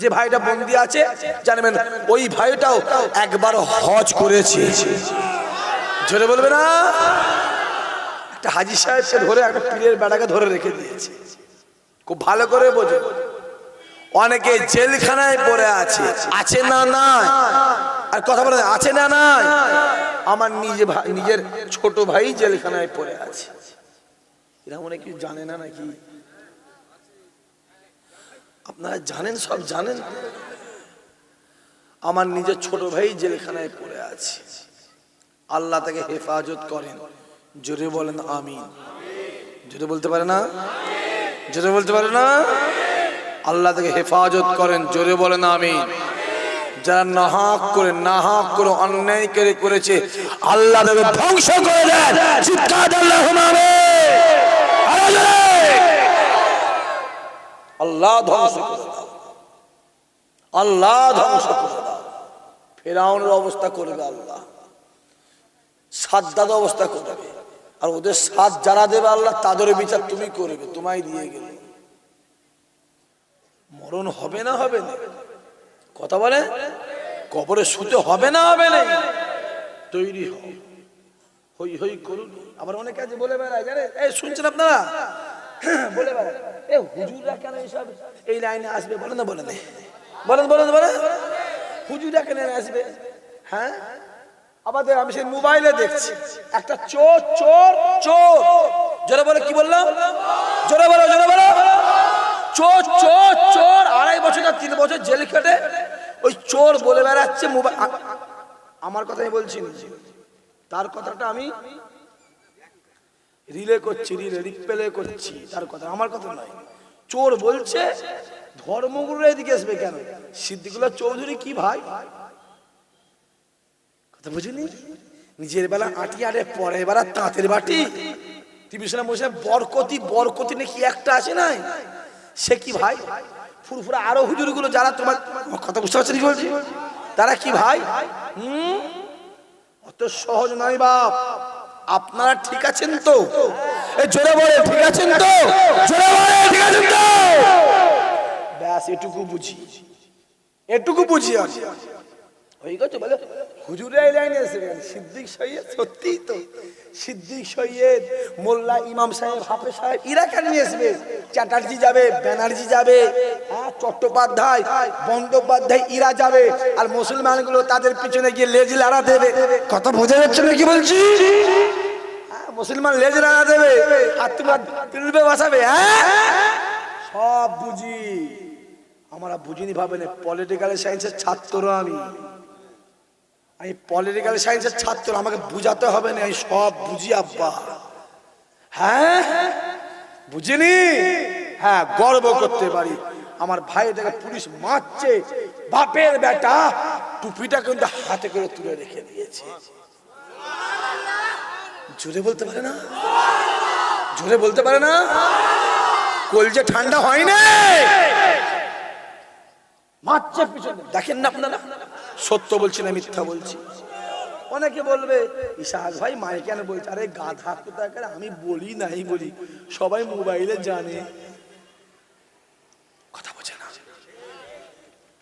যে ভাইটা বন্দি আছে জানবেন ওই ভাইটাও একবার হজ করেছে। জোরে বলবে না? একটা হাজী সাহেবকে ধরে একটা পীরের বেটাকে ধরে রেখে দিয়েছে। খুব ভালো করে বোঝো, অনেকে জেলখানায় পড়ে আছে, আছে না নাই? আর কথা বলে আছে না নাই? আমার নিজের ছোট ভাই জেলখানায় পড়ে আছে। এরা মনে কি জানে না নাকি? আপনারা জানেন, সব জানেন। আমার নিজের ছোট ভাই জেলখানায় পড়ে আছে। আল্লাহ তাকে হেফাজত করেন। জোরে বলেন আমিন। জোরে বলতে পারে না? জোরে বলতে পারে না? আল্লাহ তাকে হেফাজত করেন। জোরে বলেন আমিন। যারা নাহক করে অন্যায় করেছে আল্লাহ তাকে ধ্বংস করে দেন। চিৎকার আল্লাহুম্মা আমিন। আল্লাহ ধ্বংস করে দাও, আল্লাহ ধ্বংস করে দাও। ফেরাউনের অবস্থা করবে আল্লাহ, সাদ্দাদ অবস্থা করবে। আর ওদের সাথ যারা দেবে আল্লাহ তাদের বিচার তুমি করবে। তোমায় দিয়ে গেল। মরণ হবে না? হবে না? কথা বলে কবরে শুতে হবে না? হবে না? তৈরি হও, হই হই করুন। আবার অনেকে আছে বলে বেড়ায়, জানেন? এই শুনছেন আপনারা? বলে বেড়ায় এ হুজুররা কেন এইসব এই লাইনে আসবে? বলেন না? বলেন বলেন বলেন বলেন হুজুররা কেন আসবে? হ্যাঁ, আমাদের আমি সেই মোবাইলে দেখছি একটা চোর চোর চোর। জোরে বলে, কি বললাম? জোরে বলো, জোরে বলো। চোর চোর চোর, 2.5 বছর 3 বছর জেল খেটে ওই চোর বলে বেড়াচ্ছে মোবাইল। আমার কথাই বলছি, তার কথাটা আমি রিলে করছি, রিপ্লে করছি তার কথা, আমার কথা নয়। চোর বলছে ধর্মগুরুর এদিকে আসবে কেন? সিদ্দিকুল্লাহ চৌধুরী কি ভাই? কথা বুঝিনি? নিজের বেলা আটি আরে পরে বেলা তাঁতের বাটি। টিভিশনে বসে বরকতি নাকি একটা আছে নাই, সে কি ভাই? ফুরফুরা আরো হুজুরগুলো যারা তোমার কথা বুঝতে পারছেন কি বলছি, তারা কি ভাই? অত সহজ নয় বাপ। আপনারা ঠিক আছেন তো? জোরে বলে ঠিক আছেন তো? জোরে বলে ঠিক আছেন তো? ব্যাস এটুকু বুঝি, এটুকু বুঝি আমি। ওই গেছে বলে হুজুরে এই লাইনে এসেছেন সিদ্দিক সৈয়দ। সত্যি তো, সিদ্দিক সৈয়দ, মোল্লা ইমাম সাহেব, হাফেজ সাহেব, এরা কেন নিয়ে আসবে? চ্যাটার্জি যাবে, ব্যানার্জি যাবে, চট্টোপাধ্যায়, বন্দ্যোপাধ্যায়, এরা যাবে। আর মুসলমানগুলো তাদের পিছনে গিয়ে লেজ লাড়া দেবে। কথা বোঝা যাচ্ছে না কি বলছি? মুসলমান লেজ লাড়া দেবে আর তোমরা তুলবে বসাবে। সব বুঝি, আমরা বুঝিনি ভাবেন। পলিটিক্যাল সায়েন্সের ছাত্র আমি পলিটিক্যাল সায়েন্সের ছাত্র, আমাকে বুঝাতে হবে না, আমি সব বুঝি আব্বা। হ্যাঁ বুঝিনি? হ্যাঁ, গর্ব করতে পারি। আমার ভাইটাকে পুলিশ মারছে, বাপের বেটা টুপিটা কিন্তু হাতে করে তুলে রেখে দিয়েছে। জোরে বলতে পারে না? জোরে বলতে পারে না? কলজে ঠান্ডা হয় না? মারছে পিছনে, দেখেন না আপনারা? সত্য বলছি না মিথ্যা বলছি? অনেকে বলবে ইশাক ভাই মাই কেন বলছে? আরে গাধা কোথাকার, আমি বলি নাই বলি, সবাই মোবাইলে জানে। কথা বোঝে না?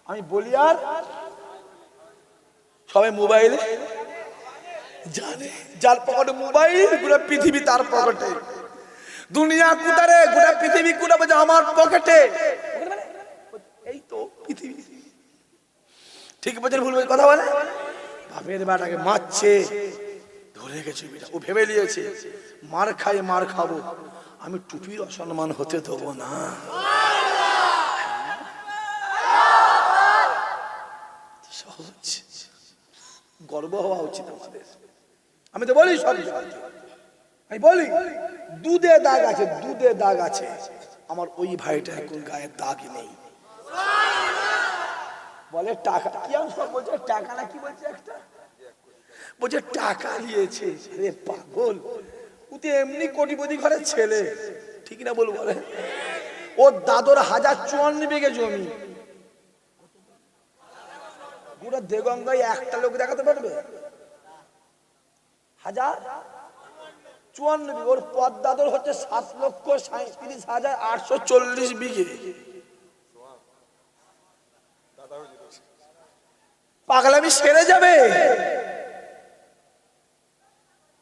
আমি বলি আর সবাই মোবাইলে জানে। যার পকেটে মোবাইল গোটা পৃথিবী তার পকেটে। দুনিয়া কুতারে, গোটা পৃথিবী কুটা বলছে আমার পকেটে। এই তো পৃথিবী। ঠিক বলছেন ভুল কথা বলে? বাপের বেটাকে মারছে, ধরে গেছে। ও ভেবে নিয়েছে মার খাই মার খাবো, আমি টুপির অসম্মান হতে দেবো না। সহজ, গর্ব হওয়া উচিত আমাদের। আমি তো বলি সব, আমি বলি দুধে দাগ আছে, দুধে দাগ আছে। আমার ওই ভাইটা এখন গায়ে দাগ নেই। বলে টাকা কি বলছে, টাকা না কি বলছে একটা, বলছে টাকা নিয়েছে। আরে পাগল, ও তো এমনি কোটিপতি ঘরের ছেলে, ঠিক না বল? বলে ওর দাদুর 1054 বিঘে জমি, পুরো দেগঙ্গায় একটা লোক দেখাতে পারবে? 1054 বিঘে। ওর পদ দাদুর হচ্ছে 7,37,840 বিঘে। পাগলামি সেরে যাবে।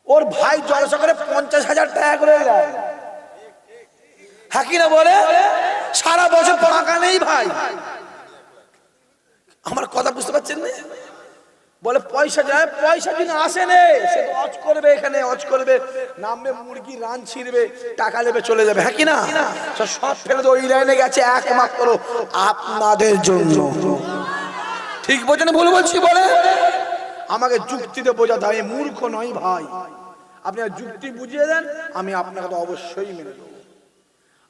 ওর ভাই জলসা করে 50,000 টাকা করে দেয়, হ্যাঁ কি না বলে? সারা বছর টাকা নেই ভাই। আমার কথা বুঝতে পারছেন না? বলে পয়সা যায়, পয়সা দিন আসে নে, সে তো অজ করবে, এখানে অজ করবে, নামবে মুরগি রান ছিড়বে, টাকা নেবে চলে যাবে, হ্যাঁ কি না? সব ফেলে ওই লাইনে গেছে একমাত্র আপনাদের জন্য। ঠিক বোঝেন ভুল বলছি? বলে আমাকে যুক্তিতে বোঝাতে, আমি মূর্খ নই ভাই। আপনি যুক্তি বুঝিয়ে দেন, আমি আপনাকে তো অবশ্যই মেনে নেব।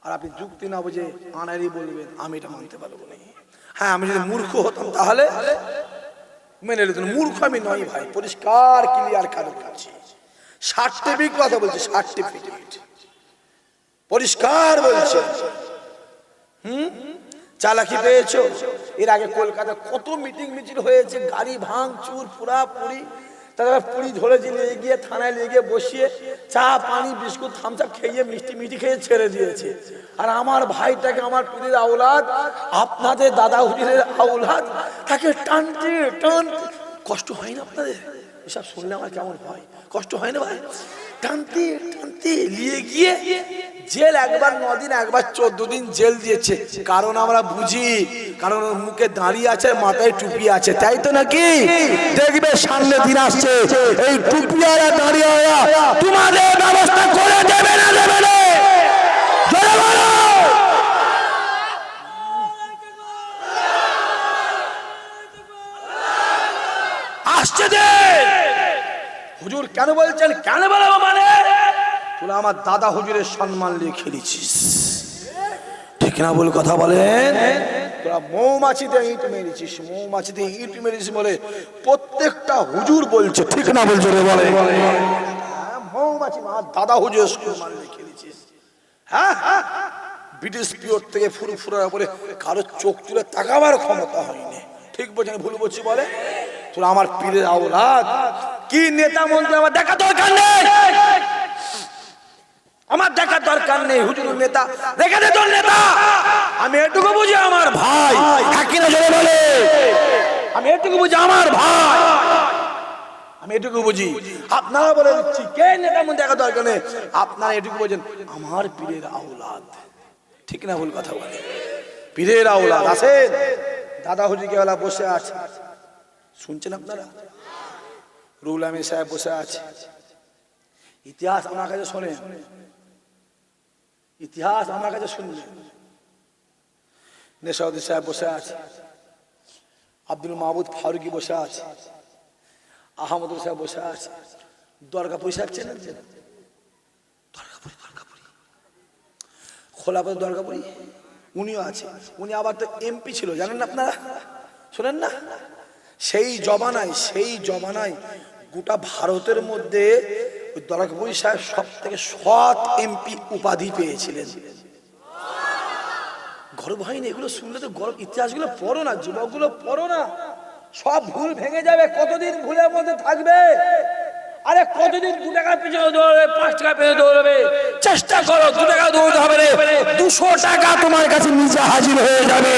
আর আপনি যুক্তি না বুঝে আনারি বলবেন, আমি এটা মানতে পারবো না। হ্যাঁ, আমি যদি মূর্খ হতাম তাহলে মেনে নিতেন। মূর্খ আমি নই ভাই, পরিষ্কার ক্লিয়ার কারণ করছি। সার্টিফিকেট কথা বলছি, সার্টিফিকেট পরিষ্কার বলছে। চালাকি পেয়েছো? এর আগে কলকাতা কত মিটিং মিছিল হয়েছে, গাড়ি ভাঙচুর পুরাপুরি, তারপর পুরি ধরেছে, নিয়ে গিয়ে থানায় নিয়ে গিয়ে বসিয়ে চা পানি বিস্কুট থামচাপ খেয়ে মিষ্টি মিষ্টি খেয়ে ছেড়ে দিয়েছে। আর আমার ভাইটাকে, আমার পীরের আওলাদ, আপনাদের দাদা হুজুরের আওলাদ, তাকে টানতে টানতে, কষ্ট হয় না আপনাদের? এসব শুনলে আমার কেমন হয়, কষ্ট হয় না ভাই? টানতে টানতে নিয়ে গিয়ে জেল একবার 9 দিন, একবার 14 দিন জেল দিয়েছে। কারণ আমরা বুঝি, কারণ ওর মুখে দাঁড়িয়ে আছে, মাথায় টুপি আছে, তাই তো নাকি? দেখবে সামনে দিন আসছে, এই টুপিওয়ালা দাঁড়িয়েওয়ালা তোমাদের ব্যবস্থা করে দেবে না, দেবে না? জোরে বলো। আসছে যে হুজুর কেন বলছেন, কেন বলবো মানে? তোরা আমার দাদা হুজুরের সম্মান নিয়ে খেলেছিস, ঠিক না? বল কথা বলেন। তোরা মৌমাছিতে ইট মেরেছিস, মৌমাছিতে ইট মেরেছিস বলে প্রত্যেকটা হুজুর বলছে, ঠিক না? বলছে রে বলে মৌমাছি আমার দাদা হুজুরের সম্মান নিয়ে খেলেছিস। হ্যাঁ, ব্রিটিশ পিওর থেকে ফুরফুরা বলে কারো চোখ তুলে তাকাবার ক্ষমতা হয়নি, ঠিক বোঝেন ভুল বলছি? বলে তোরা আমার পীরের আওলাদ, কি নেতা মন্ত্রী আমার দেখা দরকার নেই, আমার দেখার দরকার নেই। হুজুর নেতা রেখে দে তোর নেতা, আমি এটুকু বুঝি আমার ভাই, থাকি না জোরে বলে, আমি এটুকু বুঝি আমার ভাই, আমি এটুকু বুঝি। আপনারা বলে দিচ্ছি কে নেতা মন্ত্রী দেখা দরকার নেই, আপনারা এটুকু বোঝেন আমার পীরের আওলাদ, ঠিক না? ভুল কথা বলে পীরের আওলাদ আছেন, দাদা হুজুর কেওয়ালা বসে আছে, শুনছেন আপনারা? রুহুল আমিন সাহেব বসে আছে, ইতিহাস আমার কাছে শোনেন, ইতিহাস আমার কাছে শুনলেন। নেশাউদ্দিন সাহেব বসে আছে, আব্দুল মাহমুদ ফারুকি বসে আছে, আহমদুল সাহেব বসে আছে, দরগাপুরি সাহেব চেনেন? দরগাপুরি, দরগাপুরি, খোলাপদ দরগাপুরি, উনিও আছে। উনি আবার তো এমপি ছিল, জানেন না আপনারা? শোনেন না? সেই জমানায় গোটা ভারতের মধ্যে দরগাপুরি সাহেব সব থেকে সৎ এমপি উপাধি পেয়েছিলেন। গর্ব হয়নি? এগুলো শুনলে তো গর্ব। ইতিহাসগুলো পড়ো না, যুবকগুলো পড়ো না, সব ভুল ভেঙে যাবে। কতদিন ভুলের মধ্যে থাকবে? আরে কতদিন 2 টাকার পিছনে দৌড়বে, 5 টাকা পেয়ে দৌড়বে? চেষ্টা করো, 2 টাকা দৌড়তে হবে না, 200 টাকা তোমার কাছে নিজে হাজির হয়ে যাবে।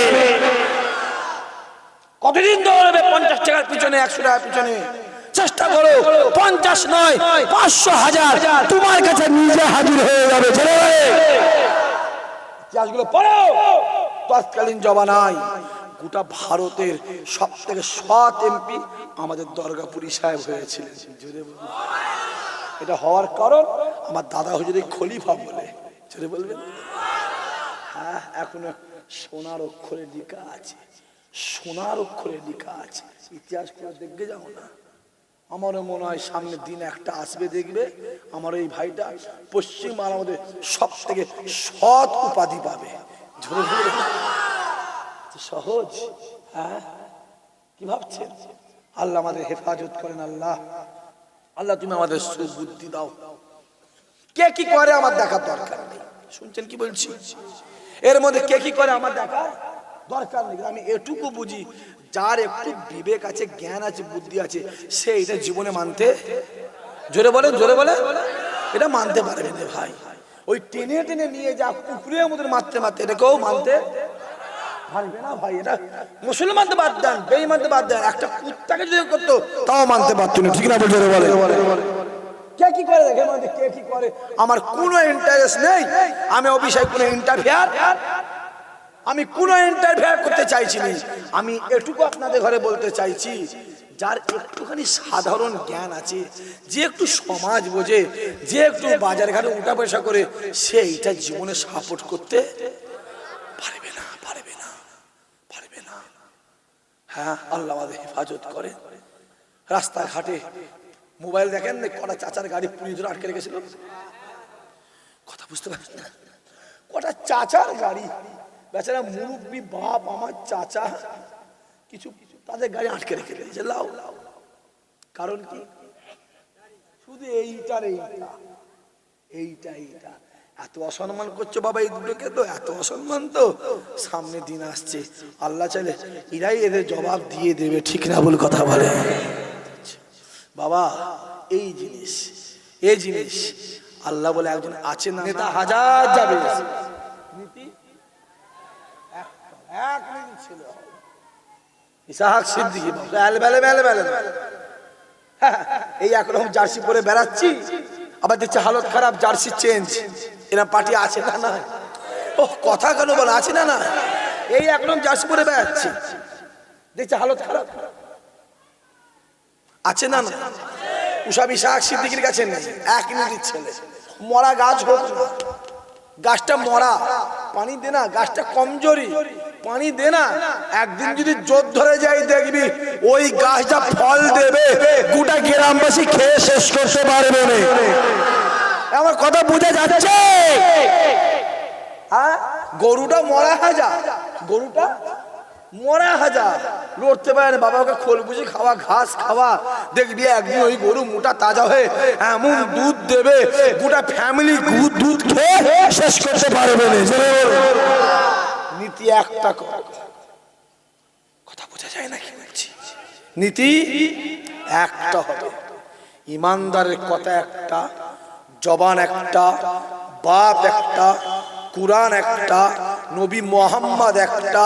কতদিন দৌড়বে 50 টাকার পিছনে, 100 টাকার পিছনে? চেষ্টা করো, 50 নয় 500 1000 তোমার কাছে নিজে হাজির হয়ে যাবে। ইতিহাসগুলো পড়ো। তৎকালীন জমানায় গোটা ভারতের সব থেকে সৎ এমপি আমাদের দরগাপুরি সাহেব হয়েছিলেন। এটা হওয়ার কারণ আমার দাদা হুজুর খলিফা বলে, ছেড়ে বলবেন? হ্যাঁ, এখনো সোনার অক্ষরে লেখা আছে, সোনার অক্ষরে লেখা আছে। ইতিহাস করে দেখবে যাও না, আমারও মনে হয় সামনের দিন একটা আসবে, দেখবে আমার এই ভাইটা পশ্চিমবাংলার মধ্যে সব থেকে সৎ উপাধি পাবে। সহজ? হ্যাঁ, কি ভাবছেন? আল্লাহ আমাদের হেফাজত করেন। আল্লাহ, আল্লাহ তুমি আমাদের সুবুদ্ধি দাও। কে কি করে আমার দেখার দরকার নেই। শুনছেন কি বলছি? এর মধ্যে কে কি করে আমার দেখার দরকার নেই। আমি এটুকু বুঝি, যার একটু বিবেক আছে, জ্ঞান আছে, বুদ্ধি আছে, সে এটা জীবনে মানতে, জোরে বলে, জোরে বলে, এটা মানতে পারবে না ভাই। ওই টেনে টেনে নিয়ে যা কুকুরের মধ্যে মারতে মারতে এটাকেও মানতে। মানবে না ভাই। এটা মুসলমান তো বাদ দেন, বেঈমান তো বাদ দেন, একটা কুত্তাকে যদি করতো তাও মানতে পারতো না, ঠিক না? বলে কে কি করে দেখে মানে কে কি করে আমার কোনো ইন্টারেস্ট নেই। আমি ও বিষয়ে কোনো ইন্টারফেয়ার করতে চাইছি না। আমি এটুকু আপনাদের ঘরে বলতে চাইছি, যার একটুখানি সাধারণ জ্ঞান আছে, যে একটু সমাজ বোঝে, যে একটু বাজার ঘাটে উঠা পয়সা করে, সে এইটা জীবনে সাপোর্ট করতে পারবে না। হ্যাঁ, আল্লাহ আমাদের হেফাজত করে। রাস্তাঘাটে মোবাইল দেখেন না, কটা চাচার গাড়ি পুলিশ ধরে আটকে রেখেছিল, কথা বুঝতে পারছেন না? কটা চাচার গাড়ি, বেচারা মুরব্বী বাপ, আমার চাচা, কিছু তাদের গাড়ি আটকে রেখে দিয়েছে। লাও কারণ কি? শুধু এইটা এত অসম্মান করছো বাবা এই দুটোকে, তো এত অসম্মান। তো সামনে দিন আসছে, আল্লাহ চাইলে এরাই এদের জবাব দিয়ে দেবে, ঠিক না? বলে কথা বলে বাবা। এই জিনিস আল্লাহ বলে একজন আছে না, নেতা হাজার যাবে, নীতি এক নীতি ছিল। ইসাহাক সিদ্দিকী এই একরকম জার্সি পরে বেড়াচ্ছি, আবার দেখছি হালত খারাপ, জার্সি চেঞ্জ। এরা পার্টি আছে না? না, ও কথা কেন বলে আছে না? না, এই একরকম জার্সি পরে বেড়াচ্ছি, দেখছি হালত খারাপ, আছে না? না, উসাব ইসাহাক সিদ্দিকীর কাছে নেই, এক নীতির ছেলে। মরা গাছ হোক না, গাছটা মরা, পানি দে না, গাছটা কমজোরি, পানি দে না। একদিন যদি জোর ধরে যাই, দেখবি ওই গাছটা ফল দেবে, গোটা গ্রামবাসী খেয়ে শেষ করতে পারবে না। আমার কথা বোঝা যাচ্ছে? হ্যাঁ, গরুটা মরা হাজার লড়তে পারে না, বাবাকে খোল বুঝে খাওয়া, ঘাস খাওয়া, দেখবি একদিন ওই গরু মোটা তাজা হয়ে এমন দুধ দেবে, গোটা ফ্যামিলি দুধ খেয়ে শেষ করতে পারবে না। নীতি একটা, কথা বোঝা যায় না কি বলছি? নীতি একটা হবে, ইমানদারের কথা একটা, জবান একটা, বাপ একটা, কুরআন একটা, নবী মুহাম্মদ একটা,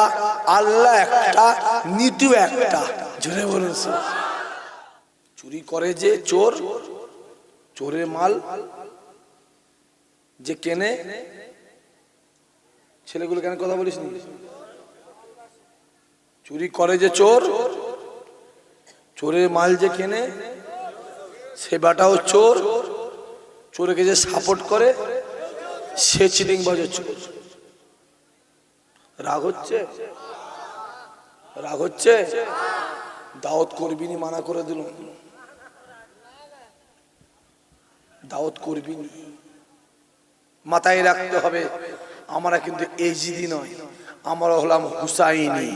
আল্লাহ একটা, নীতি একটা। জোরে বলুন। চুরি করে যে চোর, চোরের মাল যে কেনে, ছেলেগুলো কেন কথা বলিস নি? চুরি করে যে চোর, চোরের মাল যে কেনে, সে বাটাও চোর, চোরকে যে সাপোর্ট করে সে চিটিং বাজে চোর। রাগ হচ্ছে? দাওয়াত করবি নি, মানা করে দিল, দাওয়াত করবি নি। মাথায় রাখতে হবে, আমরা কিন্তু এজিদি নয়, আমরা হলাম হুসাইনি।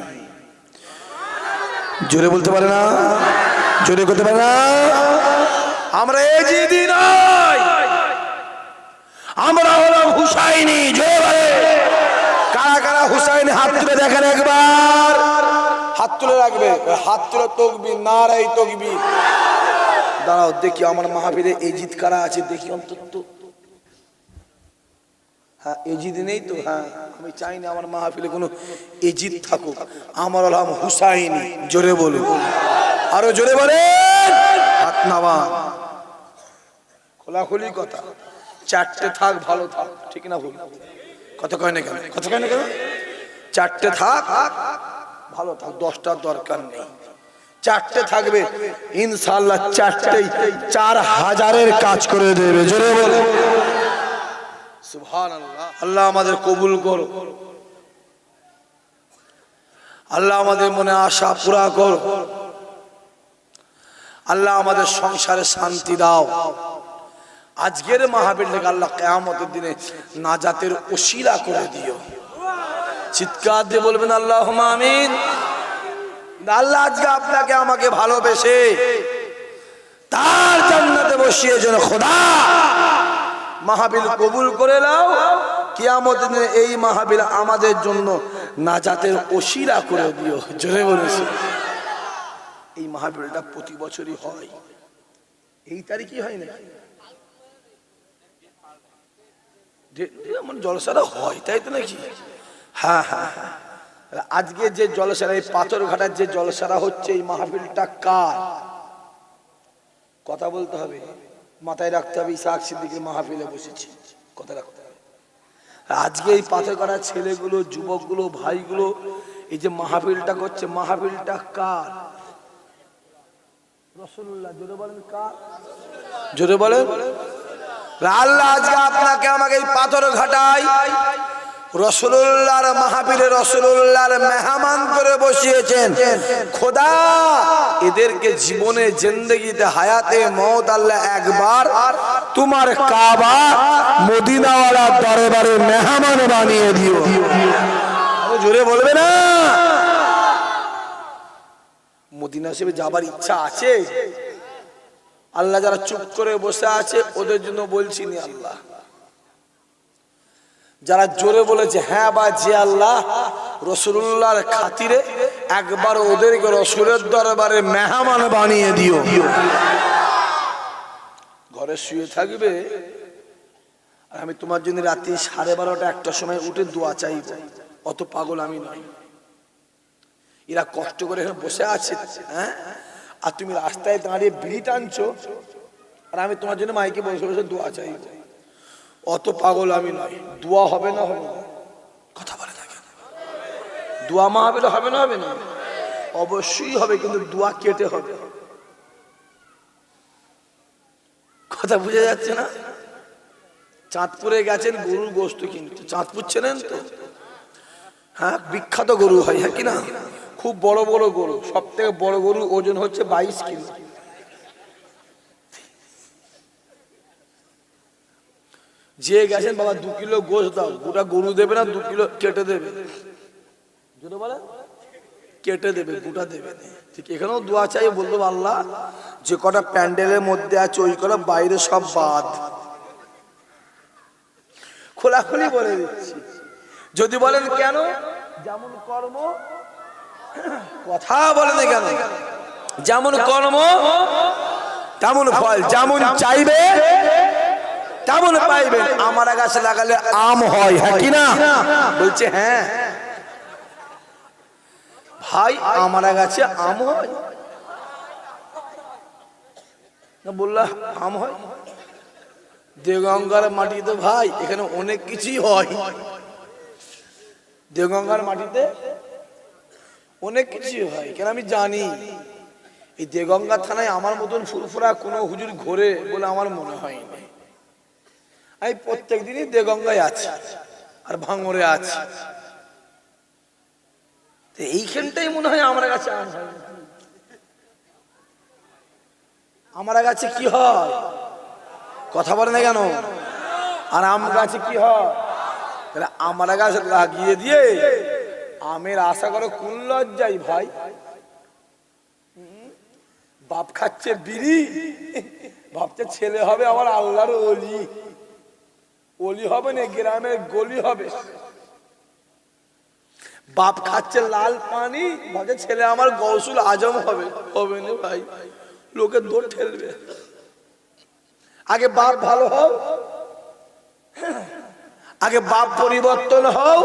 জোরে বলতে পারে না? জোরে করতে পারে না? আমরা এজিদি নয়, আমরা হলাম হুসাইনি। জোরে বলে কারা কারা হুসাইনি হাত তুলে দেখেন একবার, হাত তুলে রাখবে, হাত তুলে তকবীর, নারায়ে তকবীর। দাঁড়াও দেখি আমার মাহফিলে এজিদ কারা আছে, দেখি অন্তত। হ্যাঁ, এজিদ নেই তো? হ্যাঁ, আমি চাই না আমার মাহফিলে কোনো এজিদ থাকুক, আমার হলাম হুসাইনি। জোরে বলুন, আরো জোরে বলেন। হাত নামা, খোলাখুলি কথা, চারটে থাক, ভালো থাক, ঠিক না? ভুল কথা কয় না কেন? চারটে থাক, ভালো থাক, 10টার দরকার নেই, চারটে থাকবে ইনশাআল্লাহ। চারটেই 4000-এর কাজ করে দেবে। জোরে বলো সুবহানাল্লাহ। আল্লাহ আমাদের কবুল করো, আল্লাহ আমাদের মনে আশা পুরা করো, আল্লাহ আমাদের সংসারে শান্তি দাও। আজকের মাহফিলটাকে আল্লাহ কিয়ামতের দিনে নাজাতের ওসিলা করে দিও। চিৎকার দিয়ে বলবেন আল্লাহুম্মা আমিন। আল্লাহ আজকে আপনাকে আমাকে ভালোবেসে তার জান্নাতে বসিয়ে যেন খোদা মাহফিল কবুল করে নাও। কিয়ামতের দিনে এই মাহফিল আমাদের জন্য নাজাতের ওসিলা করে দিও। জোরে বলেছি। এই মাহফিলটা প্রতি বছরই হয়, এই তারিখই হয় না? জলসাটা হয় তাই তো নাকি? হ্যাঁ, আজকে যে জলসারা, এই পাথরঘাটার যে জলসারা হচ্ছে, এই মাহফিলটা কার? কথা বলতে হবে, মাথায় রাখতে হবে। ইসহাক সিদ্দিকের মাহফিলে বসেছি, কথা রাখতে হবে। আজকে এই পাথরঘাটার ছেলেগুলো, যুবকগুলো, ভাইগুলো এই যে মাহফিলটা করছে, মাহফিলটা কার? রাসূলুল্লাহ। জোরে বলেন কার? জোরে বলেন। আল্লাহ আজকে আপনাকে আমাকে এই পাথরঘাটায় রাসূলুল্লাহর মাহফিলে রাসূলুল্লাহর মেহমান করে বসিয়েছেন। খোদা এদেরকে জীবনে জিন্দেগিতে হায়াতে মওত আল্লাহ একবার তোমার কাবা মদিনাওয়ালা দরবারে মেহমান বানিয়ে দিও। আরে জোরে বলবে না? মদিনা শরীফে যাবার ইচ্ছা আছে? আল্লাহ যারা চুপ করে বসে আছে ওদের জন্য বলছি নি আল্লাহ। যারা জোরে বলেছে হ্যাঁ বা যে আল্লাহ রাসূলুল্লাহর খাতিরে একবার ওদেরকে রাসূলের দরবারে মেহমান বানিয়ে দিও। ঘরে শুয়ে থাকবে আর আমি তোমার জন্য রাত্রি 12:30 1টার সময় উঠে দোয়া চাইব, অত পাগল আমি নই। এরা কষ্ট করে এখানে বসে আছে, হ্যাঁ, আর তুমি রাস্তায় দাঁড়িয়ে বিড়ি টানছো আর আমি তোমার জন্য মাইকে বসে বসে দোয়া চাইব, অত পাগল আমি নয়। দোয়া হবে না? হবে না? কথা বলে না কেন? দোয়া মাহফিল হবে না? হবে না? অবশ্যই হবে, কিন্তু দোয়া কেটে হবে। কথা বুঝে যাচ্ছে না? চাঁদপুরে গেছেন গরুর গোশত কিনতে, চাঁদপুর চেনেন তো? হ্যাঁ, বিখ্যাত গরু হয়, হ্যাঁ কিনা? খুব বড় বড় গরু, সব থেকে বড় গরু ওজন হচ্ছে 22 কিলো। যে গেছেন বাবা 2 কিলো গোশত দাও, গোটা গরু দেবে না, 2 কিলো কেটে দেবে। যদি বলে কেটে দেবে, গোটা দেবে না। ঠিক এখানেও দোয়া চাই, বলতো আল্লাহ যে কটা প্যান্ডেলের মধ্যে আছে ওই কটা বাইরে সব বাদ। খোলাখুলি বলে দিচ্ছি। যদি বলেন কেন? যেমন কর্ম, কথা বলেন কেন? যেমন কর্ম তেমন ফল, যেমন চাইবে তেমন পাইবেন। আমার গাছে লাগালে আম হয়, হ্যাঁ কিনা? বলছে হ্যাঁ ভাই, আমার গাছে আম হয় না? বললা আম হয়। দেওগঙ্গার মাটিতে ভাই এখানে অনেক কিছুই হয়। দেওগঙ্গার মাটিতে অনেক কিছুই হয়, কেন আমি জানি। এই দেওগঙ্গা থানায় আমার মতন ফুরফুরা কোনো হুজুর ঘোরে বলে আমার মনে হয় না। আমি প্রত্যেক দিনই দেওগঙ্গায় আছি আর ভাঙরে আছি, এইখানটাই মনে হয় আমার কাছে আম হয়। আমার গাছে কি হয়? কথা বলে না কেন? আর আম গাছে কি হয়? তাহলে আমার গাছ লাগিয়ে দিয়ে আমের আশা করে কোন লজ্জাই ভাই? বাপ খাচ্ছে বিড়ি, ভাবছে ছেলে হবে আমার আল্লাহর ওলি। ওলি হবে না, গ্রামের গলি হবে। বাপ খাচ্ছে লাল পানি, ভাবছে ছেলে আমার গৌসুল আজম হবে। হবে না ভাই, লোকে দৌড় ঠেলবে। আগে বাপ ভালো হও, আগে বাপ পরিবর্তন হও,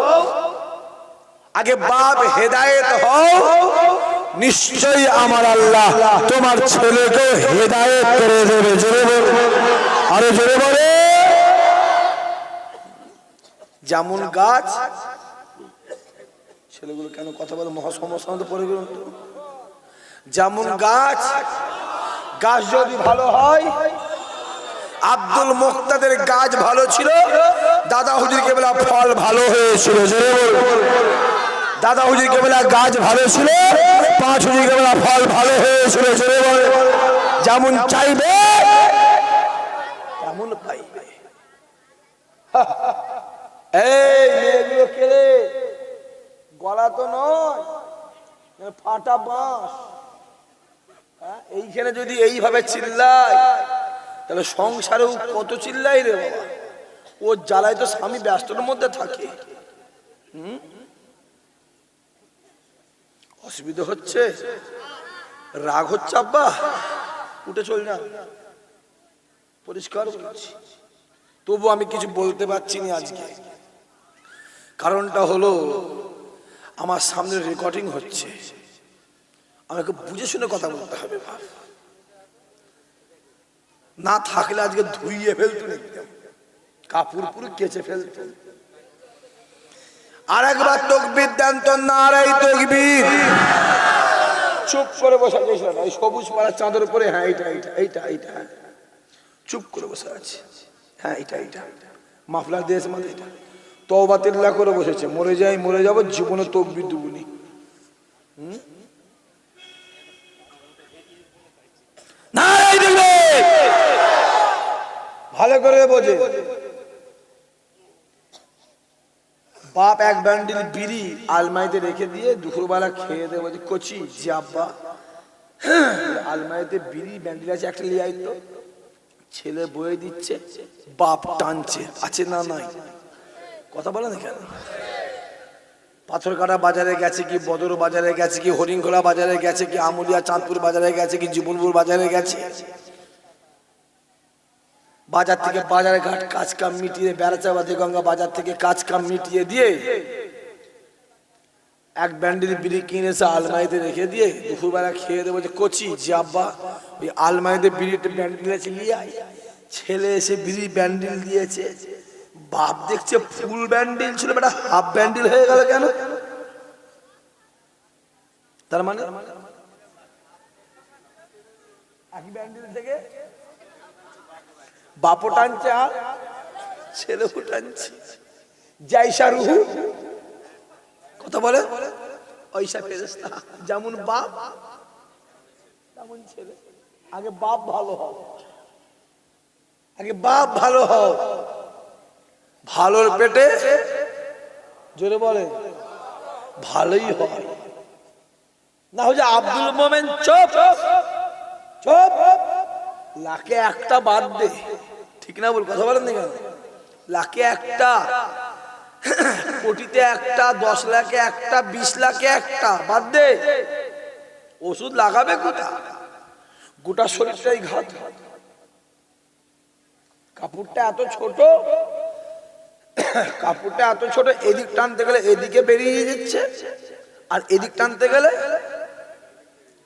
আগে বাপ হেদায়েত হও, নিশ্চয়ই আমার আল্লাহ তোমার ছেলেকে হেদায়েত করে দেবে। জোরে বলো, আরে জোরে বলো। যেমন গাছ, ছেলেগুলো কেন কথা বলে? মহাসমস্যার মধ্যে পড়ে গেল তো। যেমন গাছ, গাছ যদি ভালো হয়, আব্দুল মুক্তাদের গাছ ভালো ছিল, দাদা হুজুর কেবলা ফল ভালো হয়েছিল। দাদা হুজুর কেবলা গাছ ভালো ছিল, 5 হুজুর কেবলা ফল ভালো হয়েছিল। যেমন চাইবে তেমন পাইবে। এই মেয়েগুলো কে? গলা তো নয়, ফাটা বাঁশ। এইখানে যদি এইভাবে চিল্লায় তাহলে সংসারেও কত চিল্লাই রে বাবা। ও জ্বালায় তো স্বামী ব্যস্ততার মধ্যে থাকে। অসুবিধা হচ্ছে, রাগ হচ্ছে, আব্বা উঠে চল না, পরিষ্কার বলছি। তবু আমি কিছু বলতে পারছি না আজকে। কারণটা হলো আমার সামনে রেকর্ডিং হচ্ছে, আমাকে বুঝে শুনে কথা বলতে হবে। না থাকলে আজকে ধুইয়ে ফেলতো, কাপড় পুরো কেচে ফেলতো। আর একবার তাকবীর দেন তো, নারায়ে তাকবীর। চুপ করে বসে গেছিল না, এই সবুজ পাড়ার চাঁদের উপরে। হ্যাঁ এইটা এইটা এইটা এইটা, চুপ করে বসে আছে। হ্যাঁ এইটা এইটা মাফলার দিয়েছে মানে এটা। তওবা তিল্লা করে বসেছে, মরে যাই মরে যাবো, জীবনে তাকবীর দুগুনি। নারায়ে তাকবীর। ভালো করে বোঝে। বাপ এক বান্ডিল বিড়ি আলমারিতে রেখে দিয়ে দুপুরবেলা খেয়ে দেয়, বলছে কচি যে আব্বা আলমারিতে বিড়ি ব্যান্ডিল আছে, একটা লিয়ে আইতো। ছেলে বয়ে দিচ্ছে, বাপ টানছে, আছে না নাই, কথা বলে না কেন? পাথরকাটা বাজারে গেছে কি, বদর বাজারে গেছে কি, হরিণখোলা বাজারে গেছে কি, আমুলিয়া চাঁদপুর বাজারে গেছে কি, জীবনপুর বাজারে গেছে। বাজার থেকে বাজারে ঘাট কাজ কাম মিটিয়ে, বেড়াচাবাদী গঙ্গা বাজার থেকে কাজ কাম মিটিয়ে দিয়ে এক ব্যান্ডেল বিড়ি কিনেছে, আলমারিতে রেখে দিয়ে দুপুরবেলা খেয়ে দেবো যে কচি যে আব্বা ওই আলমারিতে বিড়িটা ব্যান্ডেল আছে নিয়ে আয়। ছেলে এসে বিড়ি ব্যান্ডেল দিয়েছে, বাপ দেখছে ফুল ব্যান্ডেল ছিল, বেটা হাফ ব্যান্ডেল হয়ে গেল কেন? তার মানে একই ব্যান্ডেল থেকে বাপও টানছে আর ছেলেও টানছে। জাইসা রুহু, কথা বলে ওইসা ফেরেশতা, যেমন বাপ তেমন ছেলে। আগে বাপ ভালো হও, আগে বাপ ভালো হও। ভালোর পেটে জোরে বলে ভালোই হয়। না হচ্ছে আব্দুল মোমেন চুপ চুপ, লাখে একটা বাদ দে, ঠিক না বল, কথা বলেন না কেন? লাখে একটা, কোটিতে একটা, 10 লাখে একটা, 20 লাখে একটা, বাদ দে। ওষুধ লাগাবে কোথা? গোটা শরীরটাই ঘাত। কাপড়টা এত ছোট, কাপড়টা এত ছোট, এদিক টানতে গেলে এদিকে বেরিয়ে যাচ্ছে, আর এদিক টানতে গেলে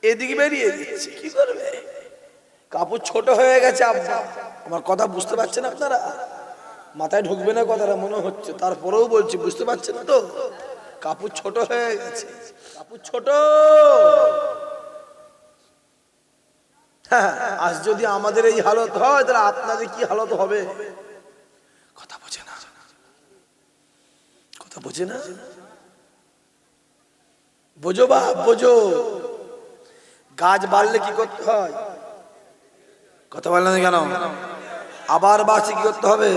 এদিকে বেরিয়ে যাচ্ছে। কি করবে? কাপড় ছোট হয়ে গেছে। আব্বা আমার কথা বুঝতে পারছেন আপনারা? মাথায় ঢুকবে না কথাটা মনে হচ্ছে, তারপরেও বলছি, বুঝতে পারছেন তো? কাপড় ছোট হয়ে গেছে, কাপড় ছোট। হ্যাঁ, আজ যদি আমাদের এই হালত হয়, তাহলে আপনাদের কি হালত হবে? কথা বোঝে না, কথা বোঝে না। বোঝো বা বোঝো, গাছ বাড়লে কি করতে হয়? কথা বলেন না কেন? আবার বাড়ছে কি করতে হবে?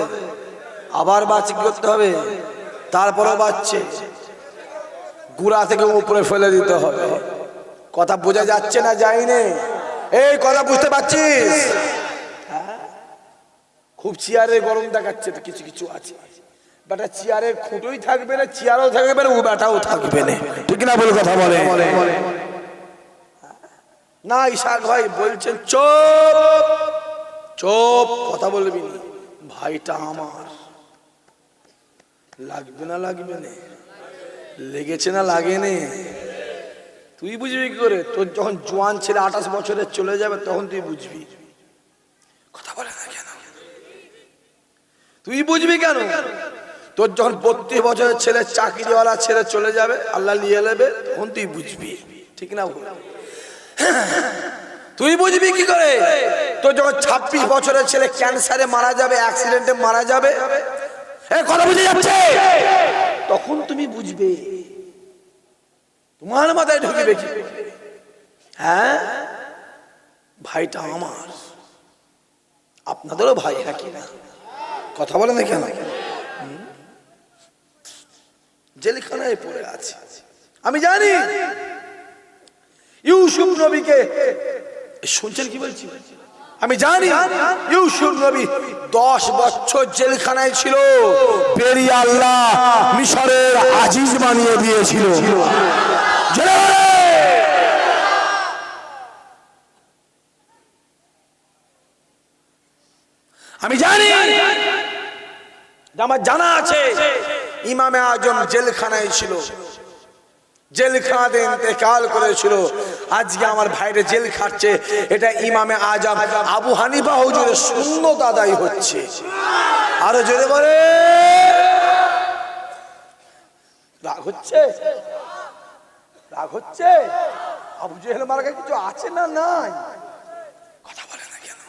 আবার বাড়ছে কি করতে হবে? তারপরেও বাড়ছে, গুড়া থেকে উপরে ফেলে দিতে হবে। কথা বোঝা যাচ্ছে না? যায়নি? এই কথা বুঝতে পারছিস? খুব চেয়ারে গরম দেখাচ্ছে তো, কিছু কিছু আছে বেটা চেয়ারের খুঁটোই থাকবে না, চেয়ারও থাকবে না, ও বেটাও থাকবে না, ঠিক না বলে কথা বলে না। ইশাক ভাই বলছেন চুপ চুপ, কথা বলবি না। ভাইটা আমার, লাগবে না লাগবে না, লেগেছে না লাগেনি, তুই বুঝবি কি করে? তোর যখন জোয়ান ছেলে 28 বছরের চলে যাবে, তখন তুই বুঝবি। কথা বলে না কেন? তুই বুঝবি কেন? তোর যখন 32 বছরের ছেলে, চাকরিওয়ালা ছেলে চলে যাবে, আল্লাহ নিয়ে নেবে, তখন তুই বুঝবি, ঠিক না? তুই বুঝবি কি করে? তোর যখন 26 বছরের ছেলে ক্যান্সারে মারা যাবে, অ্যাক্সিডেন্টে মারা যাবে, কথা বুঝে যাচ্ছে, তখন তুমি বুঝবে। তোমার মাথায় ঢুকবে কি? হ্যাঁ, ভাইটা আমার, আপনাদেরও ভাই, হ্যাঁ কি না? কথা বলে না কেন? জেলখানায় পড়ে আছে, আমি জানি। ইউসুফ নবীকে শুনছেন কি বলছি? আমি জানি ইউসুফ নবী 10 বছর জেলখানায় ছিল, বেরিয়ে আল্লাহ মিশরের আজিজ বানিয়ে দিয়েছিল। আমি জানি, আমার জানা আছে ইমামে আজম জেলখানায় ছিল, জেলখানাতে ইন্তেকাল করেছিল। আজকে আমার ভাইরে জেল খাটছে। এটা ইমামে আজম আবু হানিফা হুজুরের সুন্নত আদায় হচ্ছে। আরো জোরে বলে, রাগ হচ্ছে? রাগ হচ্ছে? আবু জেহেল মার্কা কিছু আছে না নাই? কথা বলে না কেন?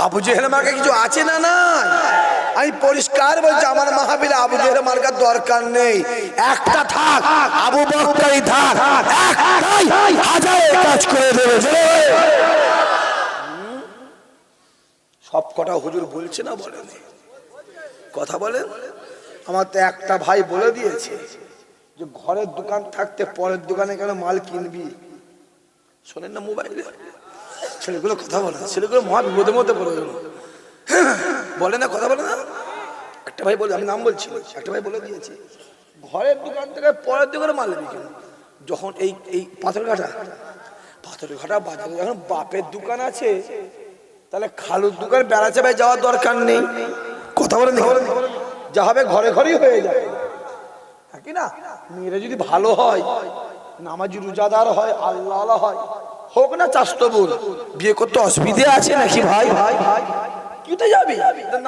আবু জেহেল মার্কা কিছু আছে না নাই? আমি পরিষ্কার বলছি, আমার মাহফিলে আবু জেহেল মার্কার দরকার নেই। একটা থাক, আবু বকরই থাক, একটাই হাজারে কাজ করে দেবে। সব কটা হুজুর বলছে না বলেন? কথা বলেন। আমার তো একটা ভাই বলে দিয়েছে যে ঘরের দোকান থাকতে পরের দোকানে কেন মাল কিনবি? শোনেন না মোবাইলে? ছেলেগুলো কথা বলে না, ছেলেগুলো মহা বিপদের মধ্যে পড়ে গেল। বলে না, কথা বলে না। একটা ভাই বলে, আমি নাম বলছি, একটা ভাই বলে দিয়েছে ঘরের দোকান থেকে পরের দোকানে মাল নিবি কেন? যখন এই পাথরঘাটা বাজারে যখন বাপের দোকান আছে, তাহলে খালুর দোকান বেড়া চাপায় যাওয়ার দরকার নেই। কথা বলে যা হবে ঘরে ঘরেই হয়ে যাবে, কি না? মেয়েরা যদি ভালো হয়, নামাজি রোজাদার হয়, আল্লাহ হয়, হোক না চাস্তো বোন, বিয়ে করতে অসুবিধে আছে নাকি ভাই? কিতে যাবি?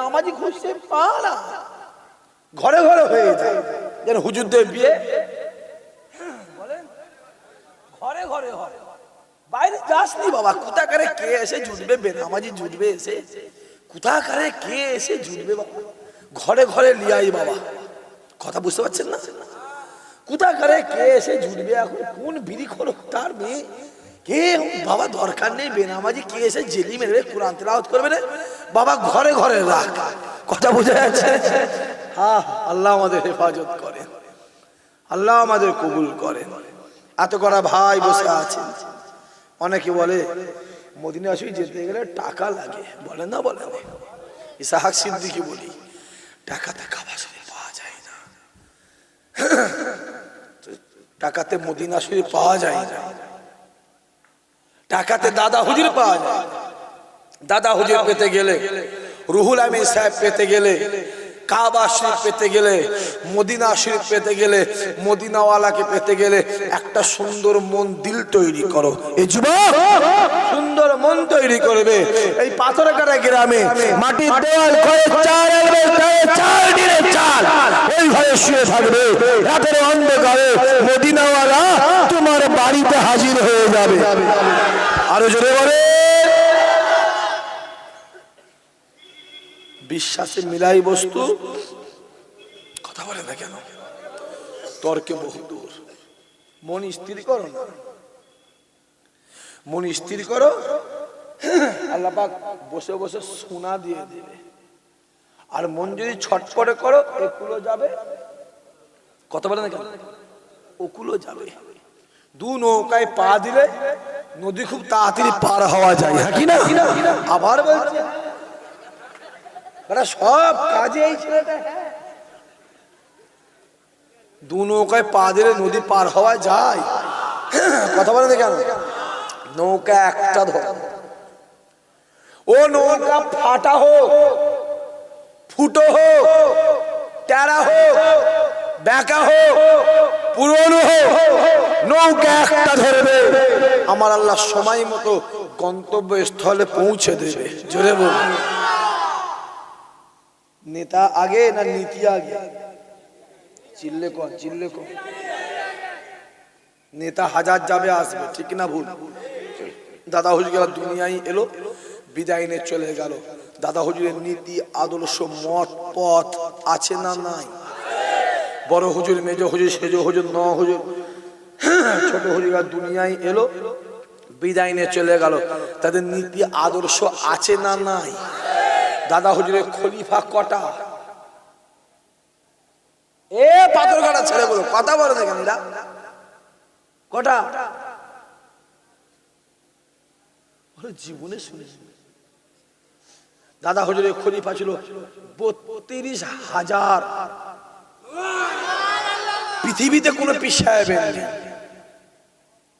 নামাজি খুঁজতে পা না, ঘরে ঘরে হয়ে যায়। যেন হুজুরদের বিয়ে বলেন ঘরে ঘরে হয়, বাইরে যাসনি বাবা। কোথাকারে কে এসে জুটবে? বেনামাজি জুটবে এসে? কোথাকারে কে এসে জুটবে বাবা? ঘরে ঘরে লিয়াই বাবা। কথা বুঝতে পারছেন না? কোথাকারে কে এসে জুটবে? এখন কোন বিড়ি খোর তার মেয়ে কে বাবা? দরকার নেই বেনামাজি কে এসে জেলি মেরে কোরআন তেলাওয়াত করবে না বাবা। ঘরে ঘরে রাখ। কথা বুঝা যাচ্ছে? হ্যাঁ, আল্লাহ আমাদের হেফাজত করেন, আল্লাহ আমাদের কবুল করেন। এত করা ভাই বসে আছেন। অনেকে বলে মদিনা শরীফ যেতে গেলে টাকা লাগে, বলে না? বলে না? ইসাহাক সিদ্দিকী বলি, টাকাতে কাবা শরীফ পাওয়া যায় না, টাকাতে মদিনা শরীফ পাওয়া যায় না, টাকাতে দাদা হুজুর পাওয়া যায়। দাদা হুজুর পেতে গেলে, রুহুল আমিন সাহেব পেতে গেলে, কাবা শরীফ পেতে গেলে, মদিনা শরীফ পেতে গেলে, মদিনাওয়ালাকে পেতে গেলে একটা সুন্দর মন দিল তৈরি করো। এই যুবক সুন্দর মন তৈরি করবে। এই পাথরঘাটা গ্রামে মাটির দেওয়াল করে চাল দিনের চাল, ওই ঘরে শুয়ে থাকবে। রাতের অন্ধকারে মদিনাওয়ালা তোমার বাড়িতে হাজির হয়ে যাবে। আরো জোরে বলে, বিশ্বাসে মিলাই বস্তু। কথা বলে না কেন? তর্কে বহু দূর। মন স্থির করো না, মন স্থির করো। আল্লাহ পাক বসে বসে সোনা দিয়ে দেবে। আর মন যদি ছটফটে করো, একুলো যাবে। কথা বলে না কেন? ওকুলো যাবে। দু নৌকায় পা দিলে নদী খুব তাড়াতাড়ি পার হওয়া যায়, হ্যাঁ কি না? আবার বলছে সব কাজে এই ছেলেটা, দু নৌকায় পা দিলে নদী পার হওয়া যায়। কথা বলে না কেন? নৌকা একটা ধর, ও নৌকা ফাটা হোক, ফুটো হোক, টেরা হোক, বেঁকা হোক, পুরনো হোক, নৌকা একটা ধরবে। আমার আল্লাহ সময় মতো গন্তব্য স্থলে পৌঁছে দেবে। জোরে বল। নেতা আগে না নীতি আগে? চিল্লে কর, চিল্লে কর। নেতা হাজার যাবে আসবে, ঠিক না ভুল? দাদা হুজুর গেল, দুনিয়ায় এলো, বিদায় নিয়ে চলে গেল। দাদা হুজুরের নীতি আদর্শ মত পথ আছে না নাই? বড় হুজুর, মেজ হুজুর, সেজ হুজুর, ন হুজুর, ছোট হুজুর দুনিয়ায় এলো, বিদায় নিয়ে চলে গেল। তাদের নীতি আদর্শ আছে না নাই? দাদা হুজুরের খলিফা কটা? এ পাথরঘাটা ছেলেগুলো কথা বলে দেখেন, এরা কটা? জীবনে শুনে দাদা হুজুরের খলিফা ছিল ৩২,০০০। পৃথিবীতে কোনো পীর সাহেব নেই,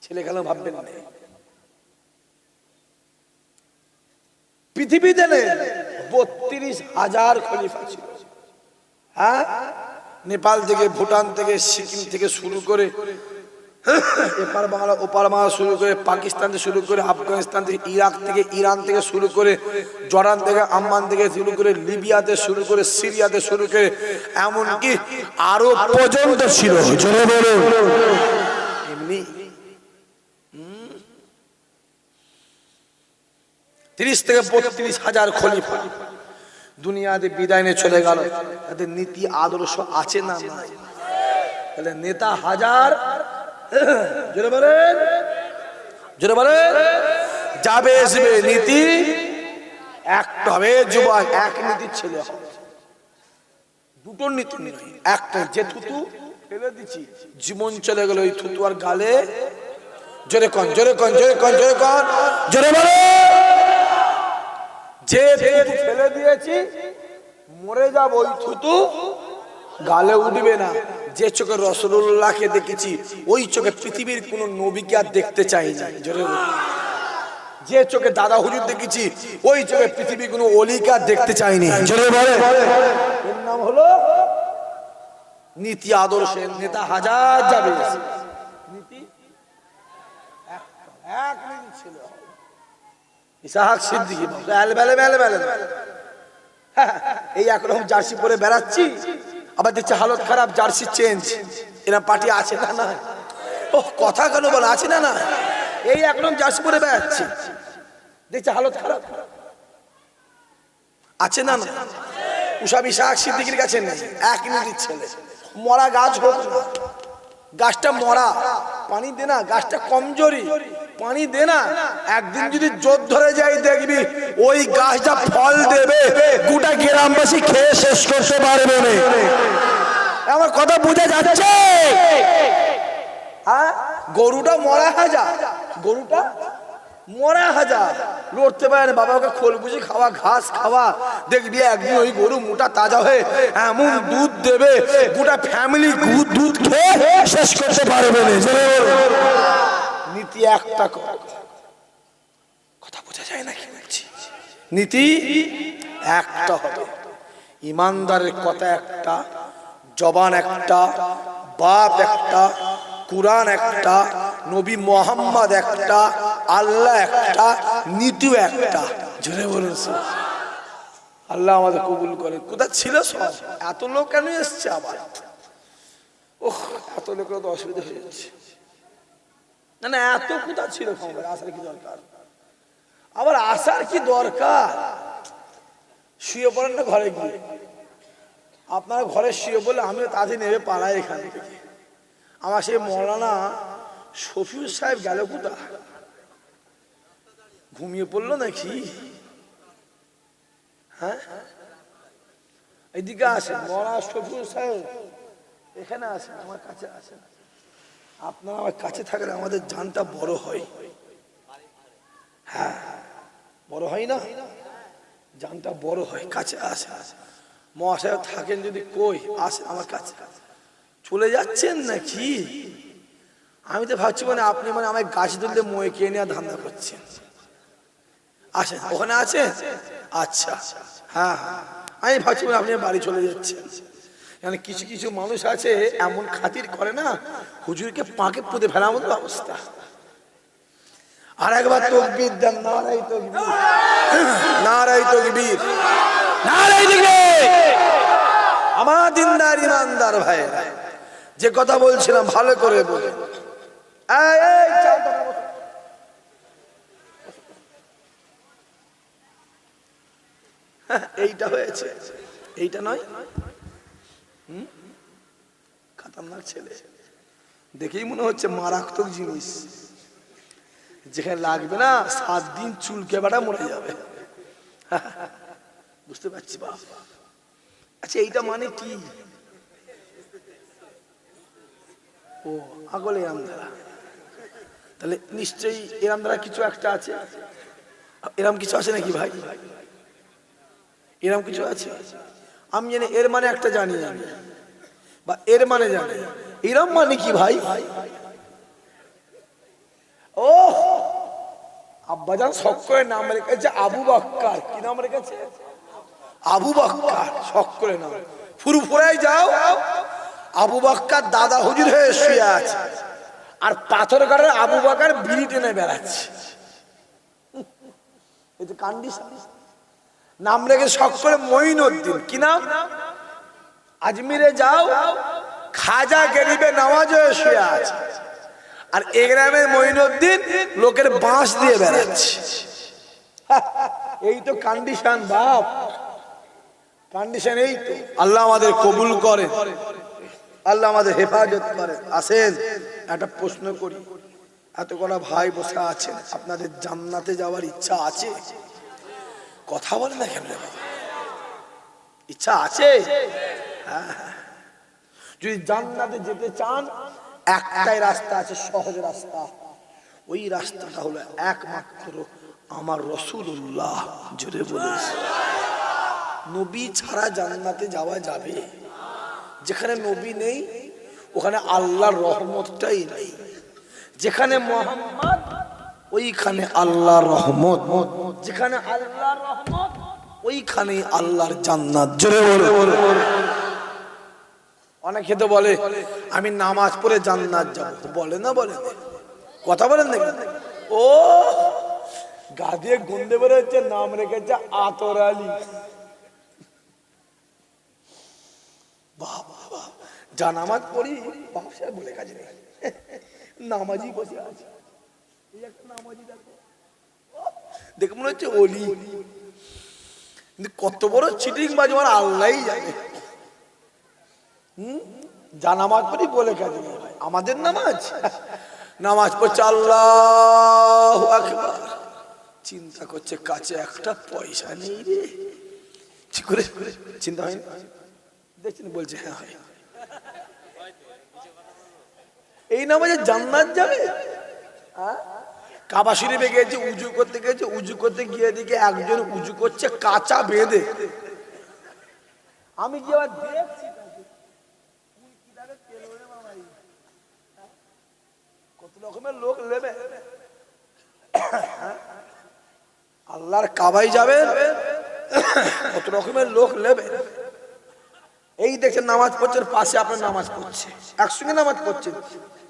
ছেলে খেলা ভাববেন না, পৃথিবীতে নেই। ৩২,০০০ খলিফা ছিল। হ্যাঁ, নেপাল থেকে, ভুটান থেকে, সিকিম থেকে শুরু করে এপার বাংলা ওপার বাংলা শুরু করে পাকিস্তান থেকে শুরু করে আফগানিস্তান থেকে ইরাক থেকে ইরান থেকে শুরু করে জর্ডান থেকে আম্মান থেকে শুরু করে লিবিয়াতে শুরু করে সিরিয়াতে শুরু করে এমনকি আরো পর্যন্ত ছিল এমনি 30 থেকে 32 হাজার খলিফা দুনিয়াতে বিদায় নিয়ে চলে গেল। তাদের নীতি আদর্শ আছে না নাই? তাহলে নেতা হাজার, জোরে বলেন, জোরে বলেন, যাবে আসবে, নীতি একটা হবে। যুবক এক নীতির ছেলে হবে, দুটো নীতি নয়, একটা। যে থুতু ফেলে দিচ্ছি জীবন চলে গেল ওই থুতু আর গালে। জোরে কন, জোরে কন, জোরে কন, জোরে কন, জোরে বলে। যে থুতু ফেলে দিয়েছি মরে যাব, ওই থুতু গালে উঠবে না। যে চোখে রাসূলুল্লাহকে দেখেছি ওই চোখে পৃথিবীর কোন নবীকে আর দেখতে চাই না। জোরে বলে। যে চোখে দাদা হুজুর দেখেছি ওই চোখে পৃথিবীর কোন ওলিকে আর দেখতে চাইনি। জোরে বলে। এর নাম হলো নীতি আদর্শের নেতা হাজার যাবে, নীতি এক নীতি ছিল। ইসহাক সিদ্দিকী এই একরকম জার্সি পরে বেড়াচ্ছি, আবার দেখছি হালত খারাপ, জার্সি চেঞ্জ। এরা পার্টি আছে না না? ও কথা কেন বলে, আছে না না? এই একরকম জার্সি পরে বেড়াচ্ছি, দেখছি হালত খারাপ, আছে না না? উসাব ইসহাক সিদ্দিকীর কাছে নেই, এক নীতির ছেলে। মরা গাছ হোক না, গাছটা মরা, পানি দে না, গাছটা কমজোরি, পানি দে না। একদিন যদি জোর ধরে যাই দেখবি ওই গাছটা ফল দেবে, গোটা গ্রামবাসী খেয়ে শেষ করতে পারবে না। আমার কথা বোঝা যাচ্ছে? হ্যাঁ, গরুটা মরা হাজার, গরুটা মরা হাজার, লড়তে পারে না। বাবাকে খোল বুঝি খাওয়া, ঘাস খাওয়া, দেখবি একদিন ওই গরু মোটা তাজা হয়ে এমন দুধ দেবে, গোটা ফ্যামিলি দুধ খেয়ে শেষ করতে পারবে না। নীতি একটা, কথা বোঝা যায় না কি বলছি? নীতি একটা হবে। ইমানদারের কথা একটা, জবান একটা, বাপ একটা, কুরআন একটা, নবী মুহাম্মদ একটা, আল্লাহ একটা, নীতিও একটা। জোরে বলুন আল্লাহ আমাদের কবুল করে। কোথায় ছিল সব? এত লোক কেন এসছে আবার? ওহ, এত লোকের তো অসুবিধা হয়ে যাচ্ছে। না না, এত কোথা ছিল? আসার কি দরকার? আবার আসার কি দরকার? শুয়ে পড়েন না ঘরে গিয়ে। আপনারা ঘরে শুয়ে বলে আমিও তাদের নেবে পাড়ায় এখান থেকে। আমার সেই মৌলানা শফিউল সাহেব গেল কোথা? ঘুমিয়ে পড়লো নাকি? হ্যাঁ, এদিকে আসেন। মৌলানা শফিউল সাহেব এখানে আসেন, আমার কাছে আসেন। আপনারা আমার কাছে থাকলে আমাদের জানটা বড় হয়। হ্যাঁ, বড় হয় না? জানটা বড় হয়। কাছে আসে। মহাশয় থাকেন যদি, কই আসেন আমার কাছে। চলে যাচ্ছেন নাকি? আমি তো ভাবছি মানে আপনি মানে আমার গাছ তুলতে মই কে নিয়ে ধান্দা করছেন। আসেন, ওখানে আছেন? আচ্ছা, হ্যাঁ হ্যাঁ, আমি ভাবছি মানে আপনি বাড়ি চলে যাচ্ছেন। কিছু কিছু মানুষ আছে এমন খাতির করে না, হুজুরকে পাকে পুঁতে ফেলার মতো অবস্থা। আর একবার তাকবীর দেন, নারায়ে তাকবীর, নারায়ে তাকবীর, নারায়ে তাকবীর। আমার দিনদার ইমানদার ভাইরা, যে কথা বলছিলাম ভালো করে বলে। এইটা হয়েছে, এইটা নয়? খতরনাক ছেলে, দেখেই মনে হচ্ছে মারাত্মক জিনিস। যেখানে লাগবে না 7 দিন চুলকে বাটা মরে যাবে। বুঝতে পারছি বাপ। আচ্ছা, এইটা মানে কি? ও আগল এরাম দ্বারা, তাহলে নিশ্চয়ই এরাম দ্বারা কিছু একটা আছে। এরাম কিছু আছে নাকি ভাই? এরাম কিছু আছে? আমি জানি এর মানে একটা জানি আমি, বা এর মানে জানি। এরাম মানে কি ভাই? ও আব্বাজান শখ করে নাম রেখেছে আবু বক্কর। কি নাম রেখেছে? আবু বক্কর। শখ করে নাম। ফুরফুরায় যাও, আবু বক্কর দাদা হুজুর হয়ে শুয়ে আছে। আর পাথরঘাটের আবু বকর বিড়ি টেনে বেড়াচ্ছে। এই তো কন্ডিশন। নাম রেখে শখ করে মঈনুদ্দিন। কি নাম? আজমিরে যাও, খাজা গরিবে নওয়াজে শুয়ে আছে, আর এই গ্রামের মঈনুদ্দিন লোকের বাঁশ দিয়ে বেড়াচ্ছে। এই তো কন্ডিশন বাপ, কন্ডিশন এই তো। আল্লাহ আমাদের কবুল করে, আল্লাহ আমাদের হেফাজত করে। আসেন একটা প্রশ্ন করি, এত কটা ভাই বসে আছেন, আপনাদের জান্নাতে যাওয়ার ইচ্ছা আছে? কথা বলে না কেন? ইচ্ছা আছে? হ্যাঁ। যদি জান্নাতে যেতে চান, একটাই রাস্তা আছে, সহজ রাস্তা। ওই রাস্তাটা হলো একমাত্র আমার রাসূলুল্লাহ। জোরে বলুন, নবী ছাড়া জান্নাতে যাওয়া যাবে? যেখানে নবী নেই ওখানে আল্লাহর রহমতটাই নেই। যেখানে মুহাম্মদ ওইখানে আল্লাহর রহমত, যেখানে আল্লাহর রহমত ওইখানে আল্লাহর জান্নাত। জোরে বলুন। অনেকে তো বলে আমি নামাজ পড়ে জান্নাত যাব, বলে না? বলে না? কথা বলেন না? ও গা দিয়ে গন্ধে বেরোচ্ছে, নাম রেখেছে আতর আলী। বাবা, যা নামাজ পড়ি বাপসা বলে কাজ নেই, নামাজি বসে আছে। এই একটা নামাজি দেখো, দেখে মনে হচ্ছে ওলি, কিন্তু কত বড় চিটিং বাজ আমার আল্লাহই জানে। যা নামাজ পড়ি বলে কাজ নেই। আমাদের নামাজ পড়ছে আল্লাহু আকবার, চিন্তা করছে কাছে একটা পয়সা নেই রে। ঠিক করে চিন্তা হয়নি? দেখছেন বলছে হ্যাঁ হয়। এই নামাজে জান্নাত যাবে? কাবা শরীফে গেছে, উজু করতে গেছে, উজু করতে গিয়ে দিকে একজন উজু করছে কাঁচা বেঁধে। আমি কি আবার দেখছি কত রকমের লোক নেবে। আল্লাহর কাবায় যাবে, কত রকমের লোক নেবে। এই দেখছেন নামাজ পড়ছে, পাশে আপনার নামাজ পড়ছে, একসঙ্গে নামাজ পড়ছে,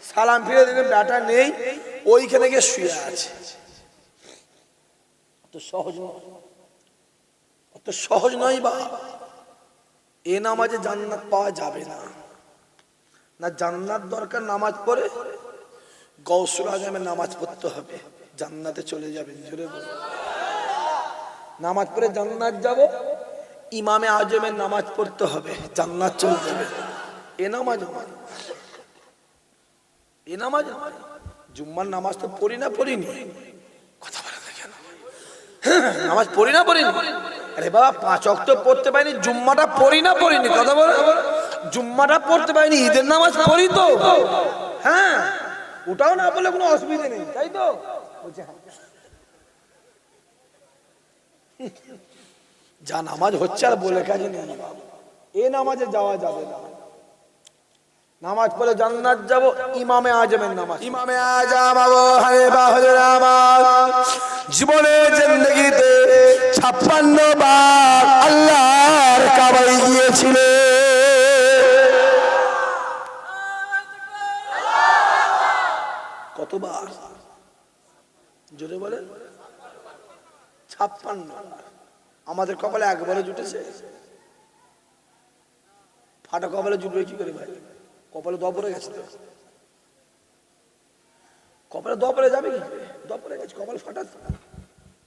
সালাম ফিরে দেখেন ব্যাটা নেই, ওইখানে গিয়ে শুয়ে আছে। অত সহজ নয়, অত সহজ নয় বা। এ নামাজে জান্নাত পাওয়া যাবে না। না জান্নাত দরকার, নামাজ পড়ে গৌসুল আজমের নামাজ পড়তে হবে, জান্নাতে চলে যাবেন। জোরে বলুন। নামাজ পড়ে জান্নাত যাব, ইমামে আজমের নামাজ পড়তে হবে, জান্নাত চলে যাবে। এ নামাজ নয়, এ নামাজ নয়। জুম্মার নামাজ তো পড়ি না পড়িনি? কথা বলে না কেন? নামাজ পড়ি না পড়িনি? আরে বাবা, 5 ওয়াক্ত পড়তে পারিনি, জুম্মাটা পড়ি না পড়িনি? কথা বলে। জুম্মাটা পড়তে পারিনি, ঈদের নামাজ পড়ি তো। হ্যাঁ, ওটাও না বলে কোনো অসুবিধা নেই, তাই তো? বলছে যা নামাজ হচ্ছে আর বলে কাজে নেই। এ নামাজে যাওয়া যাবে না। নামাজ পড়ে জান্নাত যাব, ইমামে আজমের নামাজ। ইমামে আজম আবু হানিফা হযরত আমার জীবনে জিন্দেগিতে 56 বার আল্লাহর কাবায় গিয়েছিল। কতবার? জোরে বলেন। 56। আমাদের কপালে একবারে জুটেছে? ফাটা কপালে জুটবে কি করে ভাই? কপালে দপরে গেছে তো। কপালে দপরে যাবে কি? দপরে গেছে, কপাল ফাটা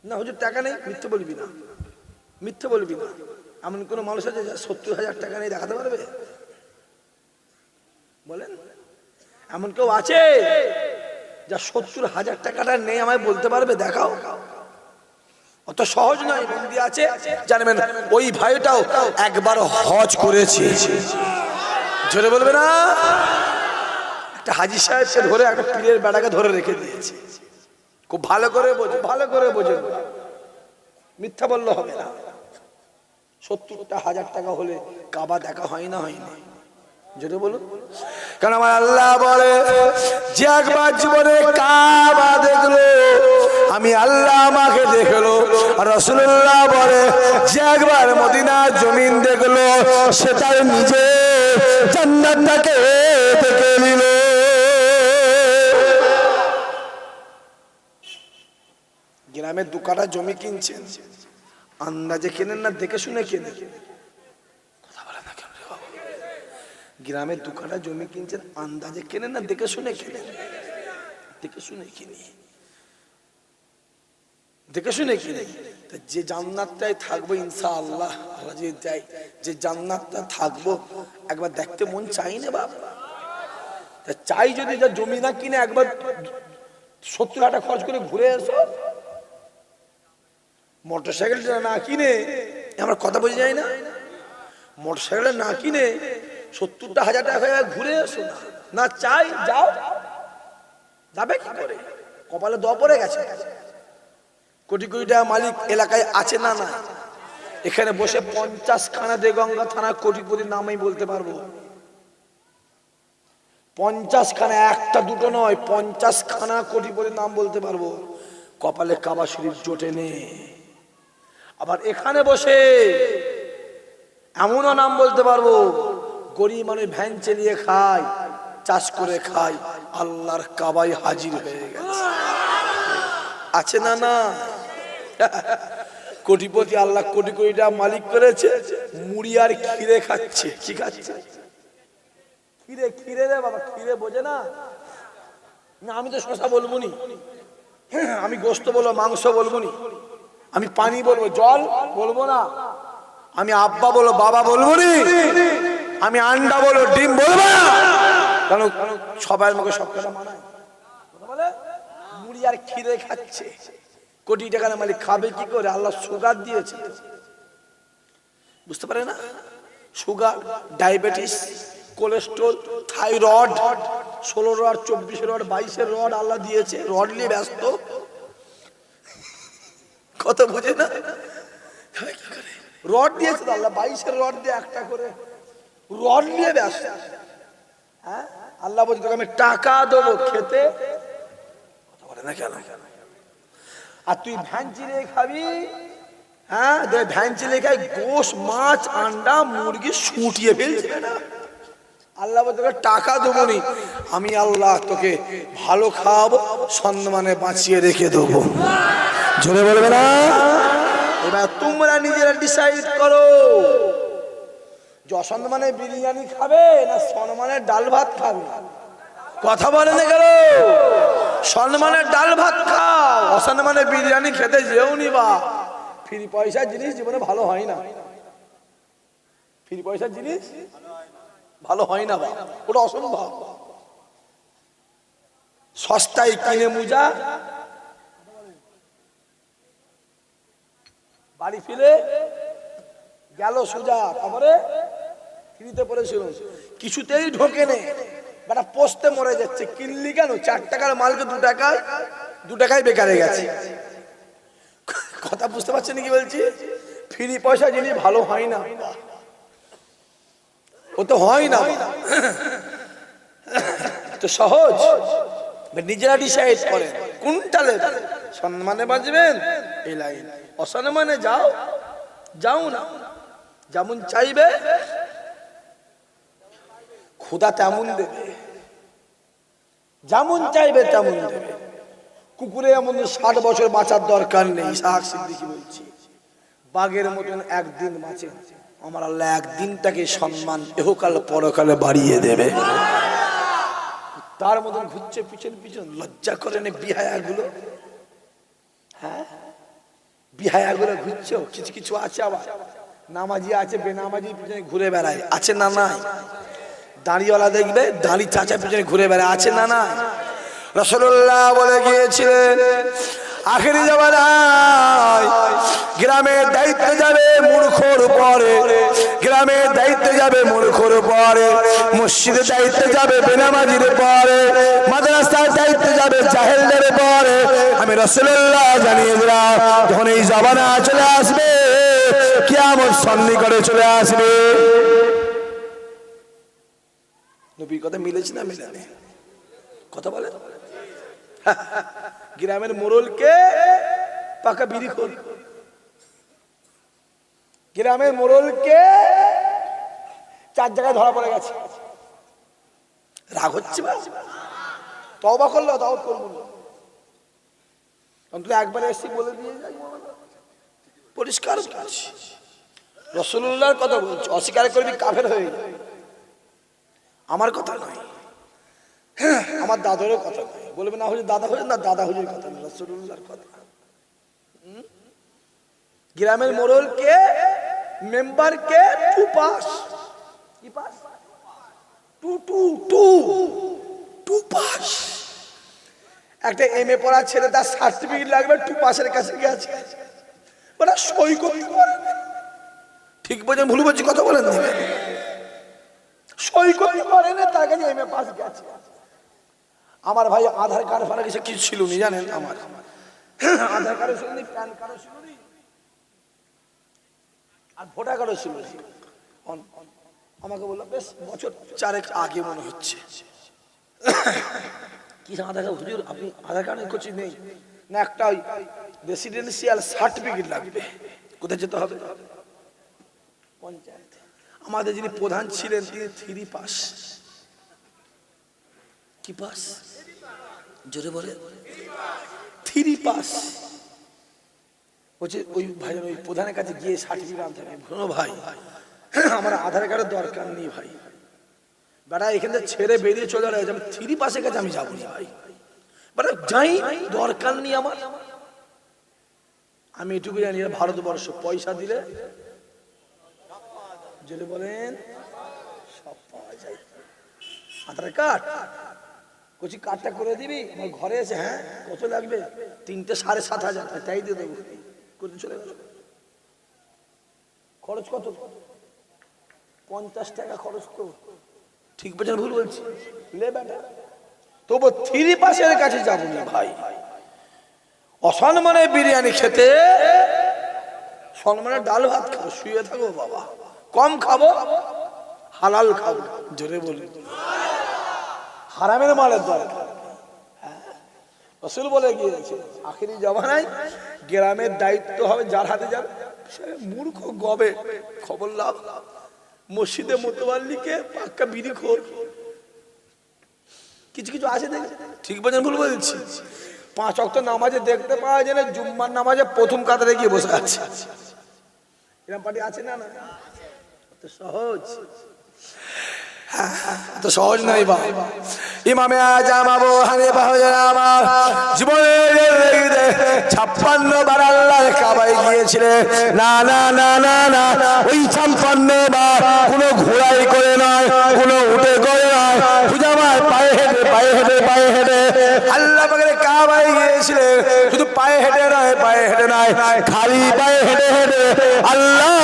না। হুজুর টাকা নেই, মিথ্যে বলবি না, মিথ্যে বলবি না। এমন কোন মানুষ আছে 70,000 টাকা নেই, দেখাতে পারবে? বলেন, এমন কেউ আছে যা 70,000 টাকাটা নেই আমায় বলতে পারবে? দেখাও। অত সহজ নয়। বন্দি আছে জানবেন, ওই ভাইটাও একবার হজ করেছে। জোরে বলবে না? একটা হাজী সাহেবকে ধরে একটা পীরের বেড়াকে ধরে রেখে দিয়েছে। খুব ভালো করে বোঝে, ভালো করে বোঝে, মিথ্যা বললে হবে না। 70,000 টাকা হলে কাবা দেখা হয় না? হয়নি? জোরে বলুন। কারণ আমার আল্লাহ বলে, যে একবার জীবনে কাবা দেখলো আমি আল্লাহ আমাকে দেখলো। রাসূলুল্লাহ বলে, যে একবার মদিনার জমিন দেখলো সে তার নিজে জান্নাতটাকে দেখে নিল। গ্রামে 2 কাঠা জমি কিনছেন, আন্দাজে কেনেন না দেখে শুনে কেনেন? কথা বলে না কেন রে বাবা? গ্রামে 2 কাঠা জমি কিনছেন, আন্দাজে কেনেন না দেখে শুনে কেনেন? দেখে শুনে কিনি, দেখে শুনে কিনি। যে জান্নাতটাই থাকবো ইনশাআল্লাহ, আল্লাহ যদি দেয়, যে জান্নাতটা থাকবো একবার দেখতে মন চাই না বাবা? চাই যদি যা জমি না কিনে একবার 70 টাকা খরচ করে ঘুরে এসো। মোটরসাইকেলটা না কিনে, আমার কথা বোঝা যায় না, মোটরসাইকেলটা না কিনে 70,000 টাকা ঘুরে এসো না। না চাই যাও, যাবে কি করে? কপালে দোয়া পড়ে গেছে। কোটি কোটি টাকা মালিক এলাকায় আছে না না? এখানে বসে 50 খানা দেগঙ্গা থানা কোটিপতির নাম আমি বলতে পারবো। 50 খানা, একটা দুটো নয়, 50 খানা কোটিপতির নাম বলতে পারবো। কপালে কাবা শরীফ জোটে নে। আবার এখানে বসে এমনও নাম বলতে পারবো, গরিব মানুষ ভ্যান চালিয়ে খায়, চাষ করে খায়, আল্লাহর কাবায় হাজির হয়ে গেছে। আছে না না? কোটিপতি আল্লাহ কোটি কোটি টাকা মালিক করেছে, মুড়ি আর ক্ষীরে খাচ্ছে। কি খাচ্ছে? ক্ষীরে। ক্ষীরে রে বাবা, ক্ষীরে বোঝে না? না আমি তো শশা বলবো নি, আমি গোস্ত বলবো, মাংস বলবো নি, আমি পানি বলবো, জল বলবো না, আমি আব্বা বলো বাবা বলবো নি, আমি আন্ডা বলো ডিম বলবো না। কারণ সবার মুখে সব কথা মানায়। মুড়ি আর ক্ষীরে খাচ্ছে। কোটি টাকার মালিক খাবে কি করে? আল্লাহ সুগার দিয়েছে, বুঝতে পারে না? Sugar, diabetes, cholesterol, thyroid, 16 rod, 24 rod, 22 rod আল্লাহ দিয়েছে। রড নিয়ে ব্যস্ত, কত বোঝে না? রড দিয়েছে আল্লাহ, 22 রড দিয়ে একটা করে রড নিয়ে ব্যস্ত। হ্যাঁ, আল্লাহ বলছে তোকে আমি টাকা দেবো খেতে, কথা বলে না কেন? আর তুই ভ্যান চিলিয়ে খাবি। হ্যাঁ, ভ্যান চিলিয়ে খাই, গোশ, মাছ, আন্ডা, মুরগি শুটিয়ে ফেলছে না। আল্লাহ বলতে টাকা দেবো নি, আমি আল্লাহ তোকে ভালো খাওয়াবো, সম্মানে বাঁচিয়ে রেখে দেবো। জোরে বলবে না? এবার তোমরা নিজেরা ডিসাইড করো, যে অসম্মানে বিরিয়ানি খাবে না সম্মানের ডাল ভাত খাবে? কথা বলে না গেল? সম্মানের ডাল ভাত খাও, অসম্মানে বিরিয়ানি খেতে যেও নি বা। ফ্রি পয়সার জিনিস জীবনে ভালো হয় না। ফ্রি পয়সার জিনিস ভালো হয় না বা, ওটা অসম্ভব। সস্তায় কিনে মুজা, বাড়ি ফিরে গেল সোজা, তারপরে ফ্রিতে পড়েছিল, কিছুতেই ঢোকে নে, বেটা পোস্তে মরে যাচ্ছে। কিনলি কেন? 4 টাকার মালকে 2 টাকায় বেকারে গেছে। কথা বুঝতে পারছেন কি বলছি? ফ্রি পয়সা জিনিস ভালো হয় না, ও তো হয় না। তো সহজ, নিজেরা ডিসাইড করেন কোনটা নেবেন। সম্মানে বাঁচবেন এই লাইন, অসম্মানে যাও যাও না। যেমন চাইবে খোদা তেমন দেবে, যেমন চাইবে তেমন দেবে। কুকুরে এমন 60 বছর বাঁচার দরকার নেই। ইসহাক সিদ্দিকী বলছি, বাঘের মতন একদিন বাঁচে, আমার আল্লাহ একদিনটাকে সম্মান এহকাল পরকালে বাড়িয়ে দেবে। তার মতন ঘুরছে পিছন পিছন, লজ্জা করে না বিহায়াগুলো? হ্যাঁ, বিহায়াগুলো ঘুরছে। কিছু কিছু আছে আবার নামাজি আছে, বেনামাজি পিছনে ঘুরে বেড়ায়, আছে না নাই? দাড়িওয়ালা দেখবে দাড়ি চাচা পিছনে ঘুরে বেড়ায়, আছে না নাই? রাসূলুল্লাহ বলে গিয়েছিলেন, আখেরি জামানায় গ্রামের দায়িত্ব যাবে মূর্খর উপরে, গ্রামের দায়িত্ব যাবে মূর্খর উপরে, মসজিদের দায়িত্ব যাবে বেনামাজির উপরে, মাদ্রাসার দায়িত্ব যাবে জাহেলদের উপরে। আমি রাসূলুল্লাহ জানিয়ে দিলাম, যখন এই জামানা চলে আসবে, কিয়ামত সন্নিকটে চলে আসবে। নবীর কথা মিলেছে না মিলে? কথা বলে। গ্রামের মোড়লকে পাকা বিড়ি খোর, গ্রামের মোড়লকে 4 জায়গায় ধরা পড়ে গেছে। রাগ হচ্ছে? তওবা করলো, তাও করবো না। অন্তত একবার এসে বলে দিয়ে যাই, পরিষ্কার বলছি। রাসূলুল্লাহর কথা বলছি, অস্বীকার করবি কাফের হয়ে যাবে। আমার কথা নয়, আমার দাদারও কথা নয়। বলবে না হুজুর দাদা হুজুর, না দাদা হুজুর কথা নয়, রাসূলুল্লাহর কথা। গ্রামের মোড়ল কে, মেম্বার কে, টু পাস, কি pass, two two two two pass. একটা এমএ পড়া ছেলে, তার সার্টিফিকেট লাগবে, টু পাসের কাছে গেছে, মানে সই করতে পারে না। ঠিক বলছেন ভুল বলছি, কথা বলেন না, সই করতে পারে না, তার কাছে এমএ পাস গেছে। আমার ভাই আধার কার্ড ফারা কিছু কিছু ছিল না, জানেন, আমার আধার কার্ডও ছিল না, প্যান কার্ডও ছিল না, আর ভোটার কার্ডও ছিল না। আমাকে বললো বেশ বছর 4 আগে মনে হচ্ছে, কি আধার কার্ড হুজুর, আপনি আধার কার্ড কিছু নেই না, একটা ওই রেসিডেন্সিয়াল সার্টিফিকেট লাগবে। কোথায় যেতে হবে? পঞ্চায়েত। আমাদের যিনি প্রধান ছিলেন তিনি 3 পাস। কি পাস? জোরে বলে 3 পাস। বলছে ওই ভাই, ওই প্রধানের কাছে গিয়ে সার্টিফিকেট আনতে হবে। শোনো ভাই, আমার আধার কার্ডের দরকার নেই ভাই, বেটা এখান থেকে ছেড়ে বেরিয়ে চলে যাবে, 3 পাসের কাছে আমি যাবো না ভাই, বেটা যাই, দরকার নেই আমার। আমি এটুকু জানি, ভারতবর্ষ পয়সা দিলে যদি বলেন সব পাওয়া যায়। আধার কার্ড কচি কার্ডটা করে দিবি, আমার ঘরে এসে, হ্যাঁ কত লাগবে, 3টে 7,500, তাই দিয়ে দেবো, করে চলে গেল। খরচ কত? 50 টাকা খরচ। তো ঠিক বলছেন ভুল বলছি? লে বেটা, তবু 3 পাসের কাছে যাবো না ভাই। অসম্মানে বিরিয়ানি খেতে, সম্মানে ডাল ভাত খাবো, শুয়ে থাকবো বাবা, কম খাবো, হালাল খাবো। জোরে বলি, হারামের মালের দরকার। রাসূল বলে গিয়েছে, আখিরি জামানায় গ্রামের দায়িত্ব হবে যার হাতে যাবে, সে মূর্খ গবে খবর লাভ। মসজিদে মোতওয়াল্লিকে পাক্কা বিড়ি খোর, কিছু কিছু আছে দেখ, ঠিক বলেন ভুল বলছি? 5 ওয়াক্ত নামাজে দেখতে পাওয়া যায় না, জুম্মার নামাজে প্রথম কাতারে গিয়ে বসে আছে। এরকম পার্টি আছে না? না তো সহজ, তো সহজ নয় বা। ইমামে আজম আবু হানিফা আমার জীবনের 56 বার আল্লাহর কাবায় গিয়েছিলেন। না না না না না, ওই 56 বার কোনো ঘোড়াই করে নয়, কোনো উঠে করে নয়, আমার পায়ে হেঁটে পায়ে হেঁটে পায়ে হেঁটে আল্লাহ পাকের কাবায় গিয়েছিলেন। শুধু পায়ে হেঁটে নয়, পায়ে হেঁটে নয়, খালি পায়ে হেঁটে হেঁটে আল্লাহ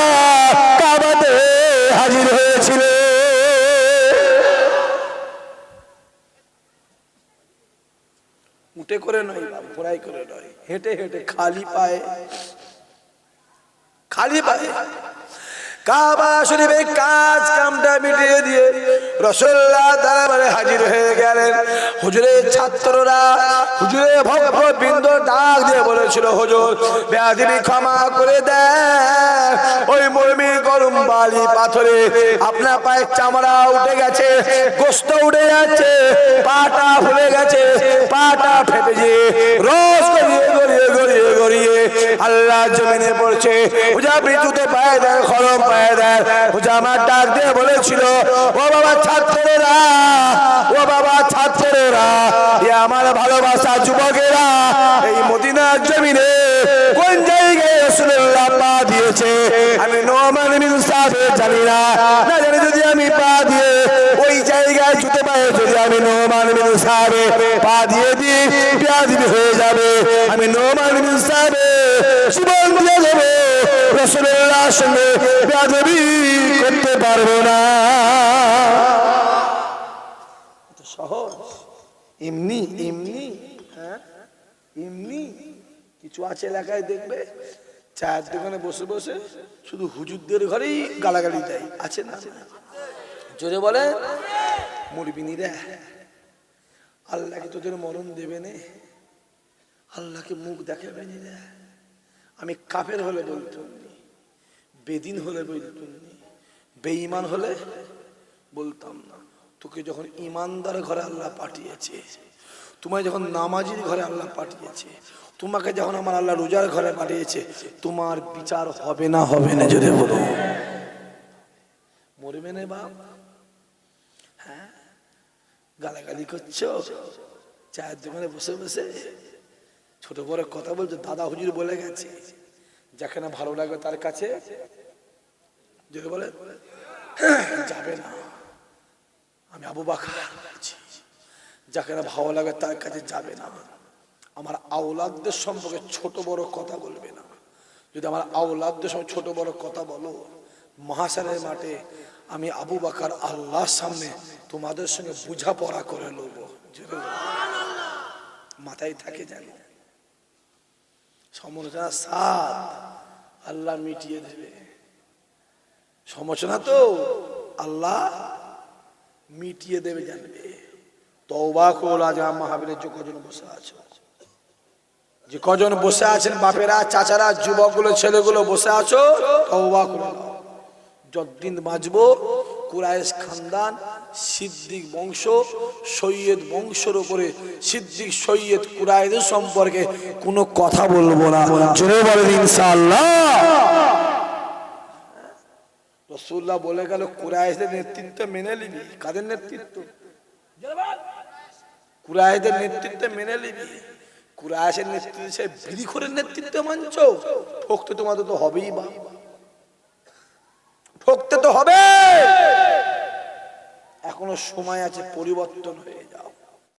কাবাতে হাজির হয়েছিল। উঠে করে নয়, ঘোড়াই করে নয়, হেঁটে হেঁটে খালি পায়ে, খালি পায়ে কাবা শরীফের কাজ কামটা মিটিয়ে দিয়ে রাসূলুল্লাহ দরবারে হাজির হয়ে গেলেন। হুজুরের ছাত্ররা, হুজুরের ভক্তবৃন্দ ডাক দিয়ে বলেছিল, হুজুর বেয়াদবি ক্ষমা করে দেন, ওই মরমি গরম বালি পাথরে আপনার পায়ের চামড়া উঠে গেছে, গোশত উঠে যাচ্ছে, পাটা ফুলে গেছে, পাটা ফেটে গিয়ে রস গড়িয়ে গড়িয়ে গড়িয়ে গড়িয়ে আল্লাহ জমিনে পড়ছে। হুজুর আপনি জুতো পায়ে দেন, খরম পায়ে দেন। হুজুর আমার ডাক দিয়ে বলেছিল, ও বাবা ছাত্রেরা, ও বাবা ছাত্রেরা, এ আমার ভালোবাসা যুবকেরা, এই মদিনার জমিনে কোন জায়গায় রাসূলুল্লাহ পা দিয়েছে আমি নোমান বিন সাবিত জানি না, না জানি যদি আমি পা দিয়ে ওই জায়গায় জুতো পায়ে যদি আমি নোমান বিন সাবিত পা দিয়ে দিই, বেয়াদবি হয়ে যাবে। আমি নোমান বিন সাবিত জীবন দিয়ে দেবো, রাসূলুল্লাহর সঙ্গে বেয়াদবি করতে পারবো না। সহজ, এমনি এমনি, হ্যাঁ এমনি। কিছু আছে এলাকায় দেখবে চায়ের দোকানে বসে বসে শুধু হুজুরদের ঘরেই গালাগালি দেয়, আছে না? জোরে বলে, মুরবিনীরা আল্লাহকে তোদের মরণ দেবে না, আল্লাহকে মুখ দেখাবে না। আমি কাফের হলে বলতাম, বেদিন হলে বলতাম, বেঈমান হলে বলতাম না। তোকে যখন ইমানদার ঘরে আল্লাহ পাঠিয়েছে, তোমায় যখন নামাজির ঘরে আল্লাহ পাঠিয়েছে, তোমাকে যখন আমার আল্লাহ রোজার ঘরে পাঠিয়েছে, তোমার বিচার হবে না? হবে না? যদি বলো মরবে না বাপ? হ্যাঁ, গালাগালি করছো চায়ের দোকানে বসে বসে, ছোট বড় কথা বলছো। দাদা হুজুর বলে গেছে, যাকে না ভালো লাগবে তার কাছে যদি বলে যাবে না। আমি আবু বকর বলছি, যাকে না ভালো লাগে তার কাছে যাবে না। আমার আওলাদদের সম্পর্কে ছোট বড় কথা বলবে না। যদি আমার আওলাদদের সঙ্গে ছোট বড় কথা বলো, মহাশারের মাঠে আমি আবু বকর আল্লাহর সামনে তোমাদের সঙ্গে বোঝাপড়া করে নেব। মাথায় থাকে জানি, সমালোচনা সাথ আল্লাহ মিটিয়ে দেবে। সমালোচনা তো আল্লাহ মিটিয়ে দেবে, জানবে। তওবা করো। আজ মাহফিলে যে কজন বসে আছো, যে কজন বসে আছেন, বাপেরা, চাচারা, যুবকগুলো, ছেলেগুলো বসে আছো, তওবা করো। যতদিন বাঁচবো কুরাইশ খানদান, সিদ্দিক বংশ, সৈয়দ বংশের উপরে সিদ্দিক সৈয়দ কুরাইশদের সম্পর্কে কোনো কথা বলবো না। জোরে বলেন ইনশাআল্লাহ। রাসূলুল্লাহ বলে গেল কুরাইশদের নেতৃত্ব মেনে নিবি। কাদের নেতৃত্ব? কুরাইশদের নেতৃত্ব মেনে নিবি। কুরাইশের নেতৃত্ব সে বিড়িখোরের নেতৃত্ব মানছো, ঠকতে তোমাদের তো হবেই, বা ঠকতে তো হবে। এখনো সময় আছে, পরিবর্তন হয়ে যাও।